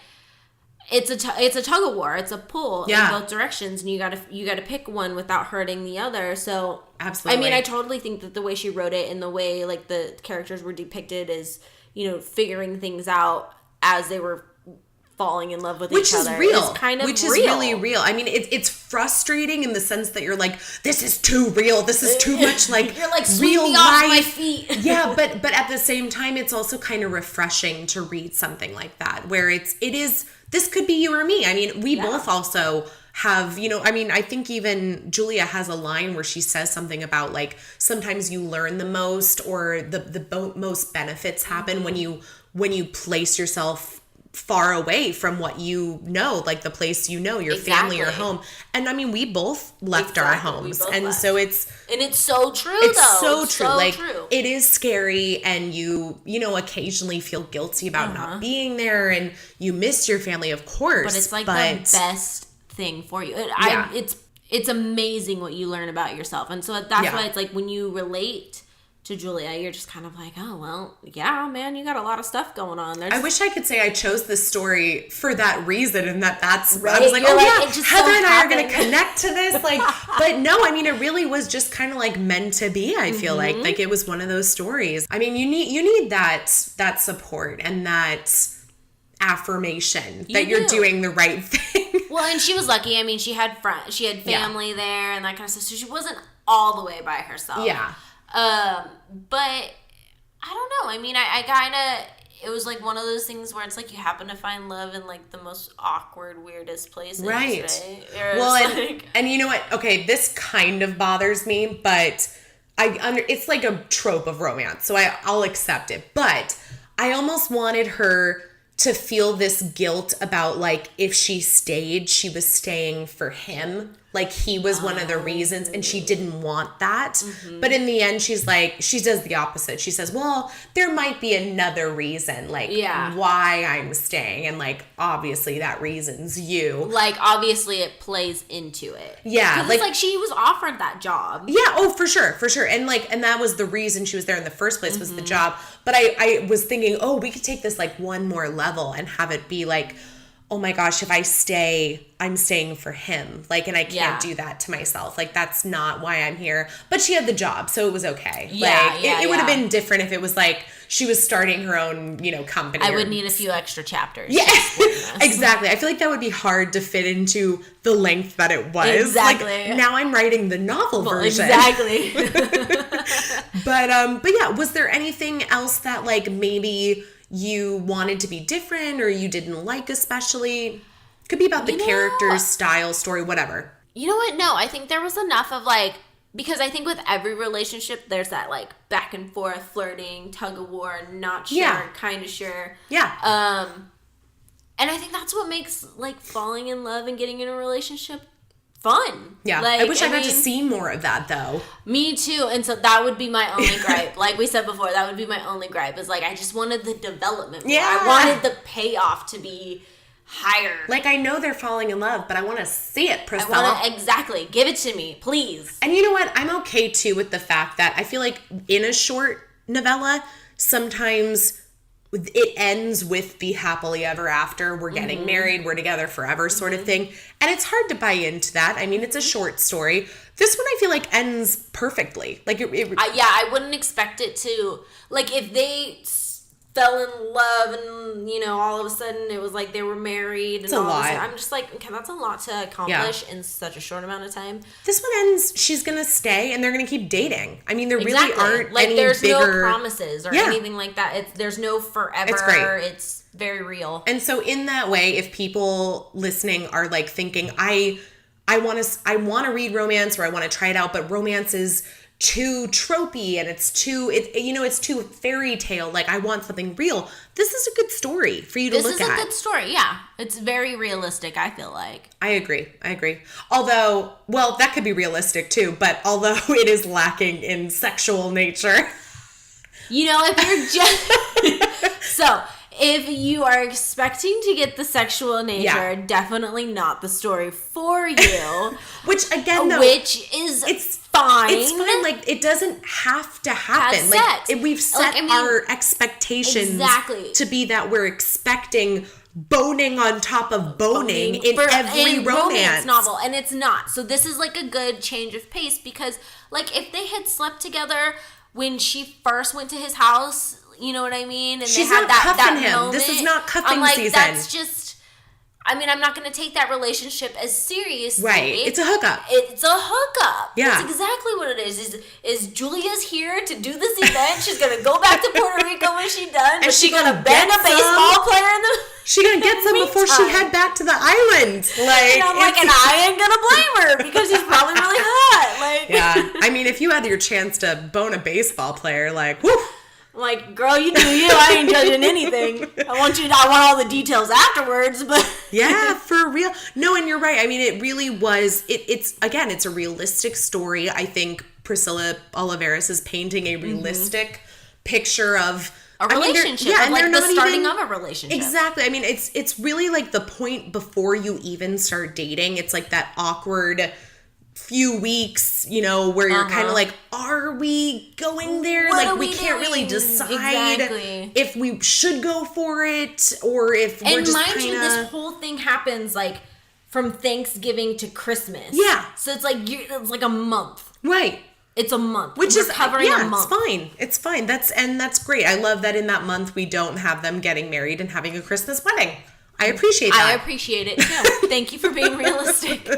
it's a tug of war. It's a pull in both directions, and you gotta pick one without hurting the other. So absolutely, I totally think that the way she wrote it and the way like the characters were depicted is figuring things out as they were falling in love with each other. Which is really real. I mean, it's frustrating in the sense that you're like, this is too real. This is too much like you're like real me life. Off my feet. Yeah, but at the same time, it's also kind of refreshing to read something like that where it is. This could be you or me. I mean, we both also have, I think even Julia has a line where she says something about like sometimes you learn the most or the most benefits happen when you place yourself far away from what like the place your family, your home. And we both left our homes. And so it's so true so true. It is scary and you occasionally feel guilty about not being there and you miss your family, of course. But it's like the best thing for you. It's amazing what you learn about yourself. And so that's why it's like when you relate to Julia, you're just kind of like, oh, well, yeah, man, you got a lot of stuff going on. I wish I could say I chose this story for that reason and that's right? I was like, Heather and I are going to connect to this. But no, it really was just kind of like meant to be, I feel like it was one of those stories. You need that support and that affirmation that you're doing the right thing. Well, and she was lucky. I mean, she had friends, she had family there and that kind of stuff. So she wasn't all the way by herself. Yeah. But I don't know. I mean, I kind of, it was like one of those things where it's like you happen to find love in like the most awkward, weirdest places. Right. Well, and you know what? Okay, this kind of bothers me, but it's like a trope of romance, so I'll accept it. But I almost wanted her to feel this guilt about, like, if she stayed, she was staying for him. Like, he was one of the reasons, and she didn't want that. Mm-hmm. But in the end, she does the opposite. She says, well, there might be another reason, like, why I'm staying. And, like, obviously that reason's you. Like, obviously it plays into it. Yeah. Like, it's like she was offered that job. Yeah, oh, for sure. And, like, and that was the reason she was there in the first place, was the job. But I was thinking, oh, we could take this, like, one more level and have it be, like, oh my gosh, if I stay, I'm staying for him. Like, and I can't do that to myself. Like, that's not why I'm here. But she had the job, so it was okay. It would have been different if it was like she was starting her own, company. I would need a few extra chapters. Yeah, exactly. I feel like that would be hard to fit into the length that it was. Exactly. Like, now I'm writing the novel version. Exactly. But yeah, was there anything else that, like, maybe you wanted to be different or you didn't like especially? Could be about the characters, style, story, whatever. You know what? No, I think there was enough of, like, because I think with every relationship, there's that, like, back and forth, flirting, tug of war, not sure, kind of sure. Yeah. And I think that's what makes, like, falling in love and getting in a relationship fun. Yeah. Like, I wish I got to see more of that, though. Me too. And so that would be my only gripe. Like we said before, that would be my only gripe. Is like, I just wanted the development more. I wanted the payoff to be higher. Like, I know they're falling in love, but I want to see it, Priscilla. Exactly. Give it to me, please. And you know what? I'm okay, too, with the fact that I feel like in a short novella, sometimes it ends with the happily ever after. We're getting married, we're together forever sort of thing. And it's hard to buy into that. I mean, it's a short story. This one I feel like ends perfectly. Like I wouldn't expect it to. Like, if they fell in love and, all of a sudden it was like they were married. And all of a sudden, I'm just like, okay, that's a lot to accomplish in such a short amount of time. This one ends, she's going to stay and they're going to keep dating. I mean, there really aren't like, any there's bigger... no promises or anything like that. There's no forever. It's great. It's very real. And so in that way, if people listening are like thinking, I want to read romance or I want to try it out, but romance is too tropey and it's too fairy tale, like I want something real, this is a good story for you to look at. This is a good story, yeah. It's very realistic, I feel like. I agree. Although, well, that could be realistic too, but although it is lacking in sexual nature. If you're just... So, if you are expecting to get the sexual nature, definitely not the story for you. Which, again, though... It's fine. It's fine. Like, it doesn't have to happen. Like, we've set our expectations to be that we're expecting boning on top of boning in every romance novel, and it's not. So this is like a good change of pace because, like, if they had slept together when she first went to his house, you know what I mean? And she's they had not cuffing that him. moment, this is not cuffing I'm like, season. That's just... I mean, I'm not going to take that relationship as seriously. Right. It's a hookup. It's a hookup. Yeah. That's exactly what it is. Is Julia's here to do this event? She's going to go back to Puerto Rico when she's done. And she's going to bang a baseball player in the... She's going to get some before she head back to the island. Like, and I'm like, and I ain't going to blame her because he's probably really hot. Like, yeah. I mean, if you had your chance to bone a baseball player, like, whoo. I'm like, girl, you do you. I ain't judging anything. I want all the details afterwards, but... Yeah, for real. No, and you're right. I mean, it really was... It's a realistic story. I think Priscilla Oliveras is painting a realistic picture of... A relationship. And like the starting of a relationship. Exactly. I mean, it's really like the point before you even start dating. It's like that awkward... few weeks, where you're kind of like, are we going there? What we can't really decide if we should go for it or if we're just mind you, this whole thing happens like from Thanksgiving to Christmas. Yeah. So it's like a month. Right. It's a month. Which We're is covering a month. It's fine. That's great. I love that in that month we don't have them getting married and having a Christmas wedding. I appreciate that. I appreciate it too. Thank you for being realistic.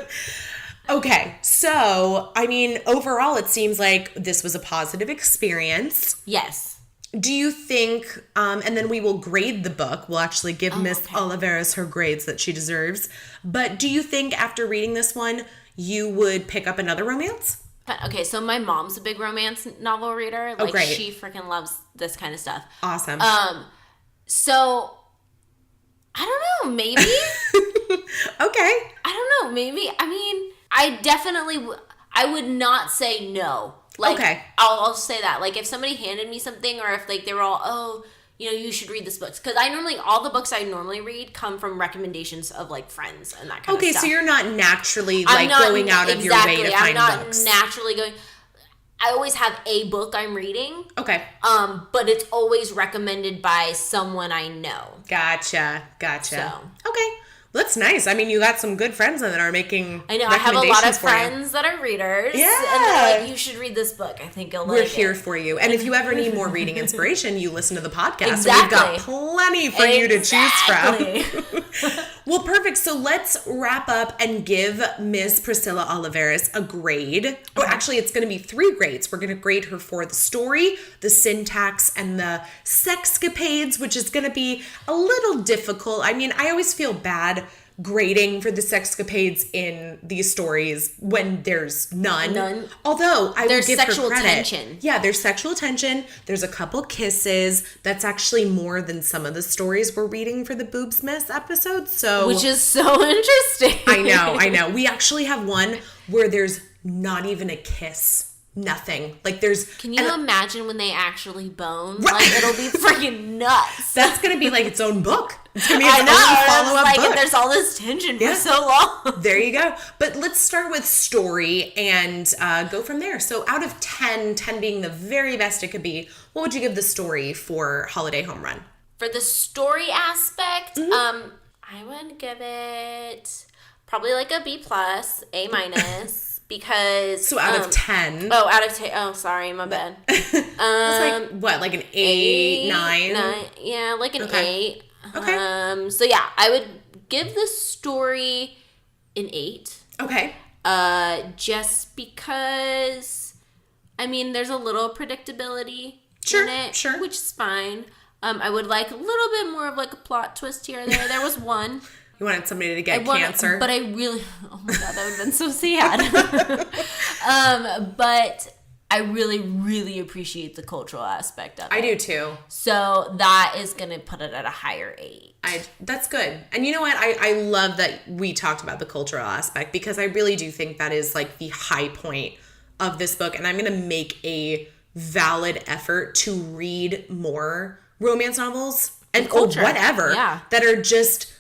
Okay, so I mean, overall, it seems like this was a positive experience. Yes. Do you think, and then we will grade the book. We'll actually give Miss Oliveras her grades that she deserves. But do you think after reading this one, you would pick up another romance? Okay, so my mom's a big romance novel reader. Like, great. She freaking loves this kind of stuff. Awesome. So, I don't know, maybe? Okay. I don't know, maybe. I mean, I definitely, I would not say no. Like, okay. I'll say that. Like, if somebody handed me something, or if, like, they were all, oh, you know, you should read this book. Because all the books I normally read come from recommendations of, like, friends and that kind of stuff. Okay, so you're not naturally, like, going out of your way to find books. I'm not naturally going. I always have a book I'm reading. Okay. But it's always recommended by someone I know. Gotcha. So. Okay. Well, that's nice. I mean, you got some good friends that are making I know. I have a lot of friends that are readers. Yeah. And they're like, you should read this book. I think you'll like it. We're here for you. And if you ever need more reading inspiration, you listen to the podcast. Exactly. We've got plenty for you to choose from. Well, perfect. So let's wrap up and give Miss Priscilla Oliveras a grade. Or actually, it's going to be 3 grades. We're going to grade her for the story, the syntax, and the sexcapades, which is going to be a little difficult. I mean, I always feel bad grading for the sexcapades in these stories when there's none. Although I there's will give sexual her credit. tension. Yeah, there's sexual tension. There's a couple kisses. That's actually more than some of the stories we're reading for the Boobs Miss episode. So, which is so interesting. I know. We actually have one where there's not even a kiss. Nothing. Like there's. Can you imagine when they actually bone? Right. Like it'll be freaking nuts. That's gonna be like its own book. It's gonna be its own follow-up book. And there's all this tension for so long. There you go. But let's start with story and go from there. So out of 10, 10 being the very best it could be, what would you give the story for Holiday Home Run? For the story aspect, I would give it probably like a B+, A-. Because so out of 10. Oh, out of 10. Oh, sorry, my bad. It's like what, like an 8, 9? Yeah, like an 8. Okay. So yeah, I would give the story an 8. Okay. Just because, I mean, there's a little predictability in it, which is fine. I would like a little bit more of like a plot twist here or there. There was one. You wanted somebody to get cancer. But I really, oh my God, that would have been so sad. But I really, really appreciate the cultural aspect of it. I do too. So that is going to put it at a higher 8. That's good. And you know what? I love that we talked about the cultural aspect because I really do think that is like the high point of this book. And I'm going to make a valid effort to read more romance novels and or whatever that are just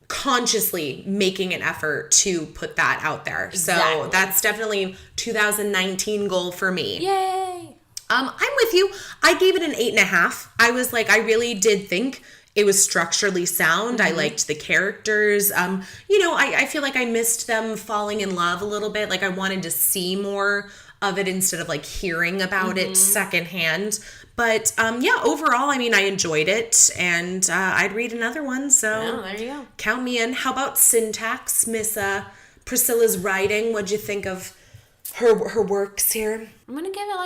consciously making an effort to put that out there. Exactly. So that's definitely 2019 goal for me. Yay! I'm with you. I gave it an 8.5. I was like, I really did think it was structurally sound. I liked the characters. I feel like I missed them falling in love a little bit. Like I wanted to see more of it instead of like hearing about it secondhand. But overall, I mean, I enjoyed it, and I'd read another one. So there you go. Count me in. How about syntax, Miss Priscilla's writing? What'd you think of her works here? I'm gonna give it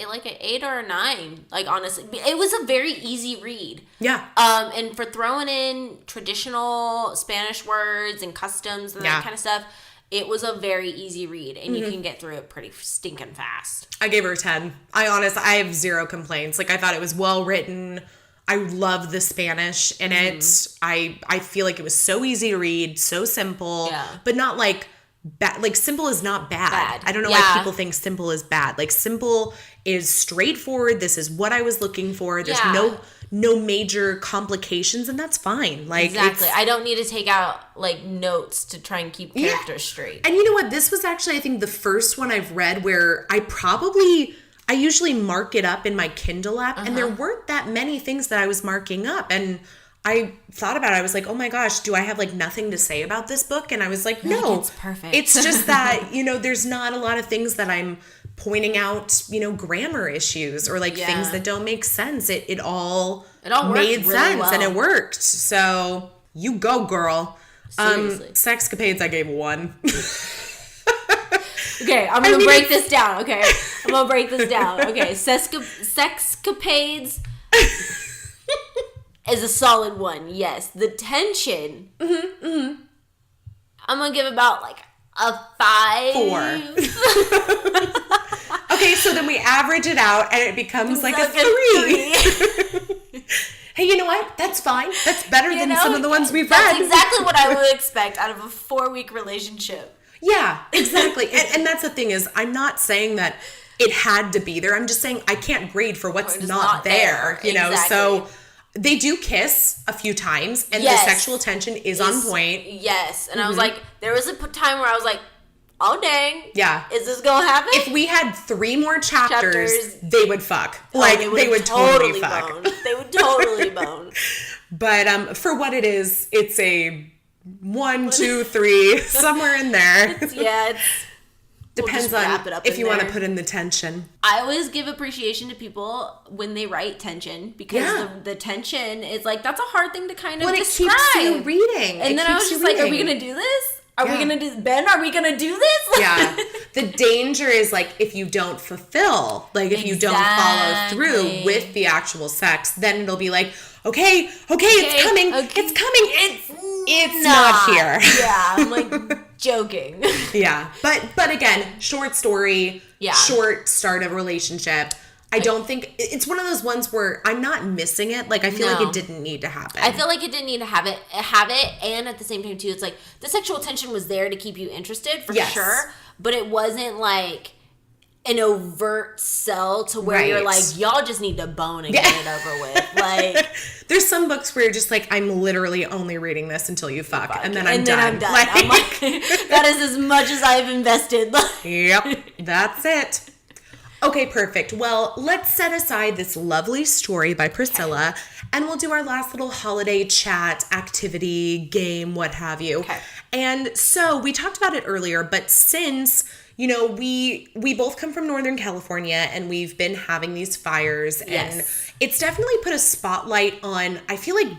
like an 8 or a 9. Like honestly, it was a very easy read. Yeah. And for throwing in traditional Spanish words and customs and that kind of stuff. It was a very easy read, and you can get through it pretty stinking fast. I gave her a 10. I have 0 complaints. Like, I thought it was well written. I love the Spanish in it. I feel like it was so easy to read, so simple, but not like bad. Like, simple is not bad. I don't know why people think simple is bad. Like, simple is straightforward. This is what I was looking for. There's no major complications, and that's fine. Like exactly. I don't need to take out like notes to try and keep characters straight. And you know what? This was actually, I think, the first one I've read where I usually mark it up in my Kindle app, and there weren't that many things that I was marking up. And I thought about it. I was like, oh my gosh, do I have like nothing to say about this book? And I was like, no. It's perfect. It's just that, there's not a lot of things that I'm pointing out, grammar issues or like things that don't make sense. It all made really sense well. and it worked. So you go, girl. Seriously. Sexcapades, I gave 1. Okay, I'm going to break this down. Okay, I'm going to break this down. Okay, Sexcapades is a solid 1. Yes, the tension. I'm going to give about like a 5. 4. Okay, so then we average it out and it becomes like a 3. Hey, you know what? That's fine. That's better than some of the ones we've read. That's exactly what I would expect out of a 4-week relationship. Yeah, exactly. and that's the thing is, I'm not saying that it had to be there. I'm just saying I can't grade for what's not there. Exactly. So they do kiss a few times, and the sexual tension is on point. Yes, and I was like, there was a time where I was like, oh dang, yeah, is this gonna happen? If we had 3 more chapters, they would fuck. They would totally fuck. They would totally bone. But for what it is, it's a 1, 2, 3, somewhere in there. Depends on if you want to put in the tension. I always give appreciation to people when they write tension, because the tension is like, that's a hard thing to kind of describe. It keeps you reading. And then I was just like, are we going to do this? Are we going to do, Ben, are we going to do this? Yeah. The danger is like, if you don't fulfill, like if you don't follow through with the actual sex, then it'll be like, okay, it's coming. It's coming. It's not here. Yeah. I'm like joking. Yeah. But again, short story, short start of relationship. I don't think it's one of those ones where I'm not missing it. Like, I feel like it didn't need to happen. I feel like it didn't need to have it. And at the same time, too, it's like the sexual tension was there to keep you interested for sure. But it wasn't like an overt sell to where you're like, y'all just need to bone and get it over with. Like, there's some books where you're just like, I'm literally only reading this until you fuck. And then I'm done. Like, I'm like, that is as much as I've invested. Yep. That's it. Okay, perfect. Well, let's set aside this lovely story by Priscilla, and we'll do our last little holiday chat, activity, game, what have you. Okay. And so we talked about it earlier, but since, we both come from Northern California and we've been having these fires, and it's definitely put a spotlight on, I feel like,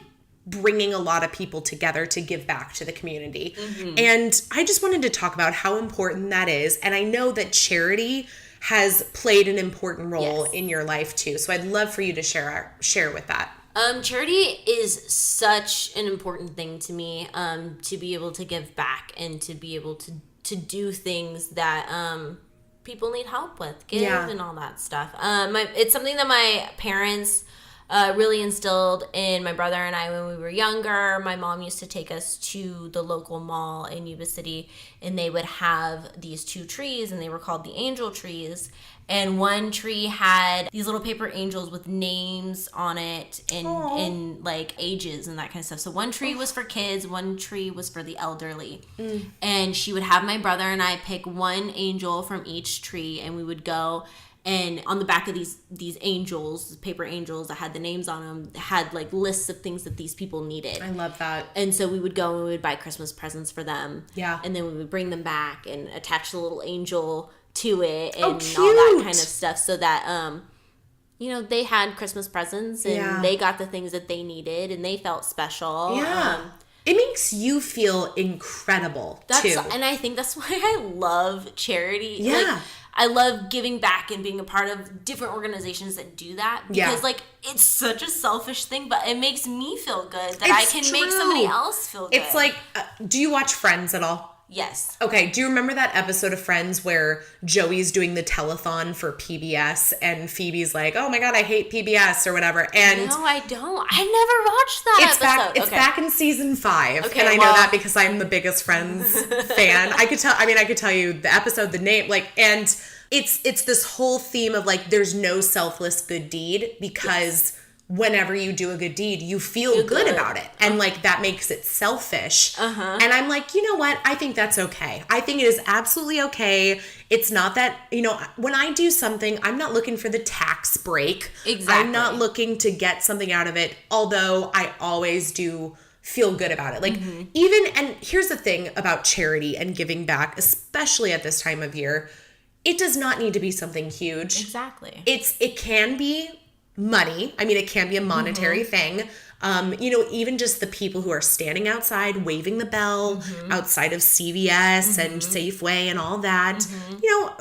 bringing a lot of people together to give back to the community. Mm-hmm. And I just wanted to talk about how important that is. And I know that charity has played an important role in your life too. So I'd love for you to share with that. Charity is such an important thing to me, to be able to give back and to be able to do things that people need help with, give and all that stuff. It's something that my parents really instilled in my brother and I when we were younger. My mom used to take us to the local mall in Yuba City, and they would have these 2 trees, and they were called the angel trees. And one tree had these little paper angels with names on it and like ages and that kind of stuff. So one tree was for kids, one tree was for the elderly. And she would have my brother and I pick one angel from each tree, and we would go. And on the back of these angels, paper angels that had the names on them, had like lists of things that these people needed. I love that. And so we would go and we would buy Christmas presents for them. Yeah. And then we would bring them back and attach the little angel to it and all that kind of stuff, so that they had Christmas presents and they got the things that they needed and they felt special. Yeah. It makes you feel incredible too. And I think that's why I love charity. Yeah. Like, I love giving back and being a part of different organizations that do that, because like, it's such a selfish thing, but it makes me feel good that I can make somebody else feel good. It's like, do you watch Friends at all? Yes. Okay, do you remember that episode of Friends where Joey's doing the telethon for PBS and Phoebe's like, oh my God, I hate PBS or whatever. And no, I don't. I never watched that episode. It's back in season 5. Okay, and I know that because I'm the biggest Friends fan. I could tell you the episode, the name, like, and it's this whole theme of like, there's no selfless good deed, because whenever you do a good deed, you feel good about it. And like, that makes it selfish. And I'm like, you know what? I think that's okay. I think it is absolutely okay. It's not that, when I do something, I'm not looking for the tax break. Exactly. I'm not looking to get something out of it, although I always do feel good about it. Like, and here's the thing about charity and giving back, especially at this time of year, it does not need to be something huge. Exactly. It can be money. I mean, it can be a monetary thing. Even just the people who are standing outside, waving the bell outside of CVS and Safeway and all that.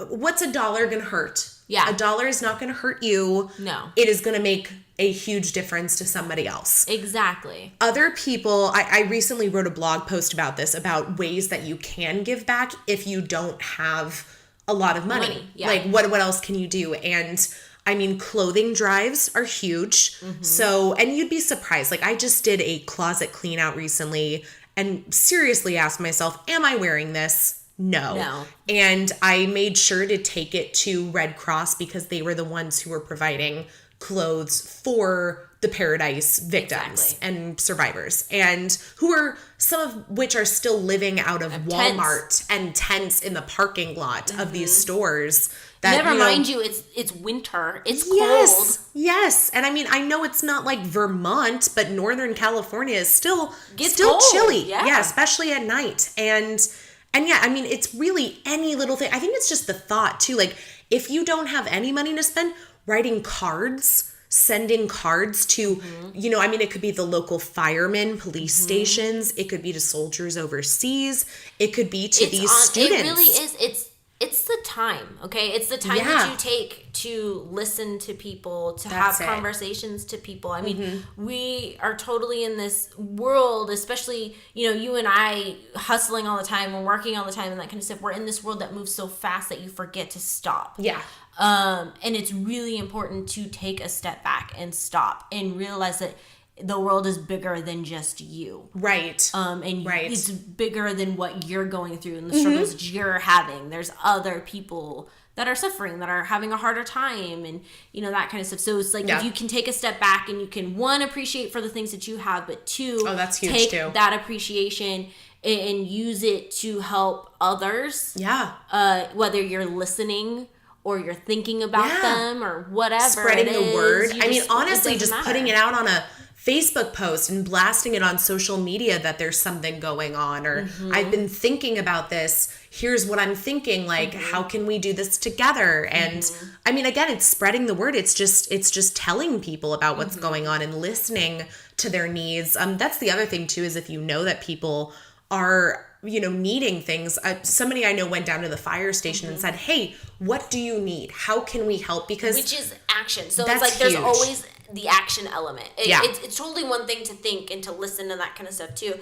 What's $1 going to hurt? Yeah. $1 is not going to hurt you. No. It is going to make a huge difference to somebody else. Exactly. Other people, I recently wrote a blog post about this, about ways that you can give back if you don't have a lot of money. Yeah. Like, what else can you do? And I mean, clothing drives are huge. So, and you'd be surprised. Like, I just did a closet clean out recently and seriously asked myself, am I wearing this? No. And I made sure to take it to Red Cross because they were the ones who were providing clothes for the Paradise victims and survivors, and who are, some of which are still living out of Walmart and tents in the parking lot of these stores. That, mind you, it's winter. It's cold. Yes. And I mean, I know it's not like Vermont, but Northern California is still cold. Chilly. Yeah, especially at night. And yeah, I mean, it's really any little thing. I think it's just the thought too. Like, if you don't have any money to spend, writing cards, sending cards to, I mean, it could be the local firemen, police stations. It could be to soldiers overseas. It could be to these students. It really is. It's the time, okay? It's the time that you take to listen to people, to have conversations to people. I mean, we are totally in this world, especially, you and I hustling all the time and working all the time and that kind of stuff. We're in this world that moves so fast that you forget to stop. Yeah. And it's really important to take a step back and stop and realize that the world is bigger than just you. Right. It's bigger than what you're going through and the struggles that you're having. There's other people that are suffering, that are having a harder time, and that kind of stuff. So it's like, if you can take a step back and you can, one, appreciate for the things that you have, but two, that's huge take too. that appreciation and use it to help others. Yeah. Whether you're listening or you're thinking about them or whatever. Spreading the word. I mean, honestly, just putting it out on a Facebook post and blasting it on social media that there's something going on, or I've been thinking about this. Here's what I'm thinking. Like, how can we do this together? And I mean, again, it's spreading the word. It's just telling people about what's going on and listening to their needs. That's the other thing too, is if you know that people are, needing things. Somebody I know went down to the fire station and said, hey, what do you need? How can we help? Because which is action. So it's like, there's huge. Always the action element. It's totally one thing to think and to listen and that kind of stuff too.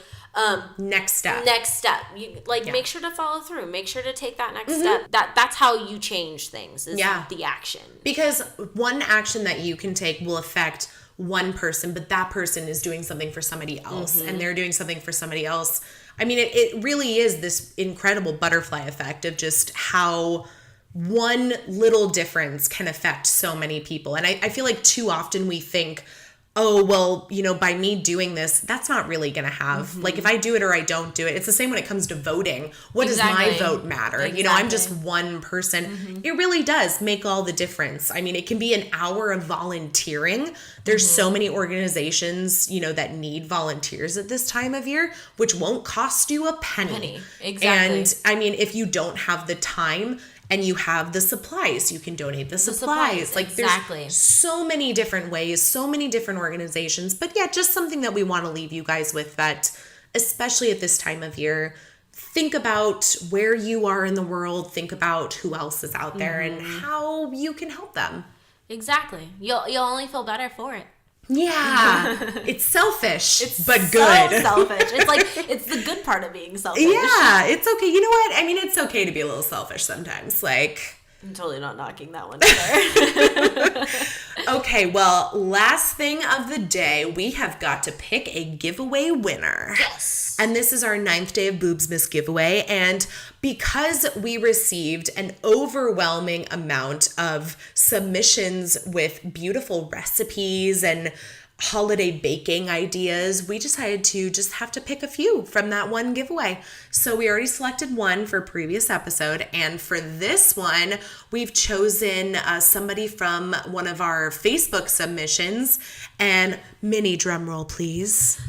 Next step. You make sure to follow through. Make sure to take that next step. That's how you change things, is the action. Because one action that you can take will affect one person, but that person is doing something for somebody else, and they're doing something for somebody else. I mean, it really is this incredible butterfly effect of just how one little difference can affect so many people. And I feel like too often we think, oh, well, by me doing this, that's not really going to have, like, if I do it or I don't do it, it's the same when it comes to voting. What does my vote matter? I'm just one person. It really does make all the difference. I mean, it can be an hour of volunteering. There's so many organizations, that need volunteers at this time of year, which won't cost you a penny. Exactly. And I mean, if you don't have the time and you have the supplies, you can donate the supplies. Like, there's so many different ways, so many different organizations. But yeah, just something that we want to leave you guys with, that especially at this time of year, think about where you are in the world, think about who else is out there and how you can help them. Exactly. You'll only feel better for it. Yeah. It's selfish, but so good. Selfish. It's like, it's the good part of being selfish. Yeah, it's okay. You know what? I mean, it's okay to be a little selfish sometimes. Like, I'm totally not knocking that one either. Okay, well, last thing of the day, we have got to pick a giveaway winner. Yes. And this is our 9th Day of Boobsmas giveaway. And because we received an overwhelming amount of submissions with beautiful recipes and holiday baking ideas, we decided to just have to pick a few from that one giveaway. So we already selected one for a previous episode, and for this one, we've chosen somebody from one of our Facebook submissions. And mini drum roll, please.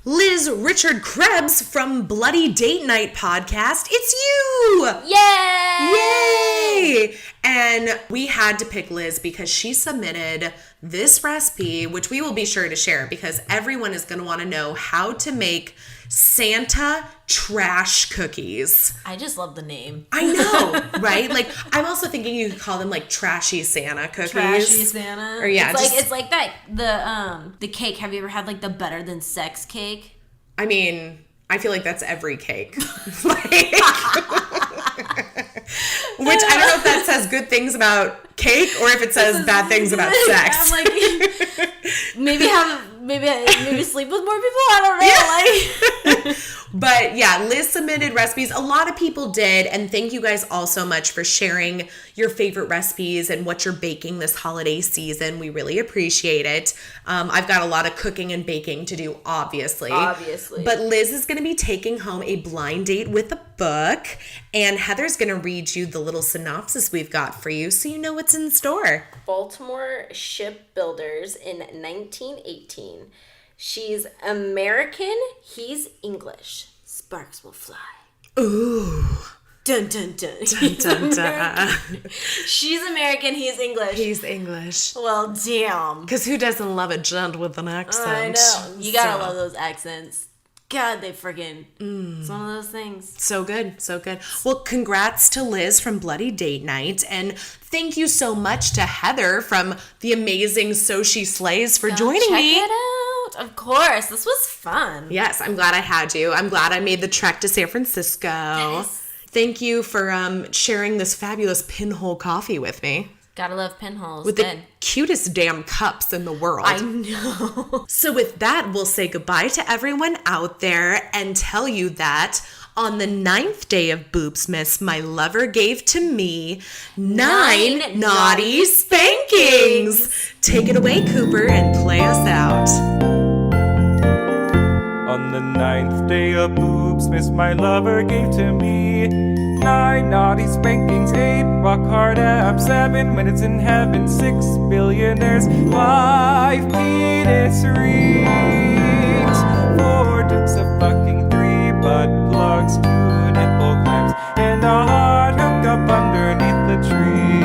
Liz Liz Richard Krebs from Bloody Date Night podcast. It's you! Yay! Yay! And we had to pick Liz because she submitted this recipe, which we will be sure to share because everyone is going to want to know how to make Santa trash cookies. I just love the name. I know, right? Like, I'm also thinking you could call them like trashy Santa cookies. Trashy Santa. Or yeah, it's like that the cake. Have you ever had like the better than sex cake? I mean, I feel like that's every cake. Like, which I don't know if that says good things about cake or if it says bad things about sex. I'm like, maybe sleep with more people. I don't know. Yeah. Like, but yeah, Liz submitted recipes. A lot of people did, and thank you guys all so much for sharing your favorite recipes and what you're baking this holiday season. We really appreciate it. I've got a lot of cooking and baking to do, obviously. But Liz is going to be taking home a blind date with a book, and Heather's going to read you the little synopsis we've got for you so you know what's in store. Baltimore shipbuilders in 1918. She's American, he's English. Sparks will fly. Ooh. Dun, dun, dun. Dun, dun, dun. She's American, he's English. He's English. Well, damn. Because who doesn't love a gent with an accent? I know. You gotta love those accents. God, they friggin'. It's one of those things. So good. So good. Well, congrats to Liz from Bloody Date Night. And thank you so much to Heather from the amazing So She Slays for joining me. Check it out. Of course. This was fun. Yes, I'm glad I had you. I'm glad I made the trek to San Francisco. Yes. Thank you for sharing this fabulous pinhole coffee with me. Gotta love pinholes. With the cutest damn cups in the world. I know. So with that, we'll say goodbye to everyone out there and tell you that on the 9th day of Boobsmas, my lover gave to me 9 naughty spankings. Take it away, Cooper, and play us out. On the 9th day of Boobsmas, my lover gave to me 9 naughty spankings, 8 rock hard abs, 7 minutes in heaven, 6 billionaires, 5 penis rings, 4 dukes of fucking, 3 butt plugs, 2 nipple clamps, and a hard hookup underneath the tree.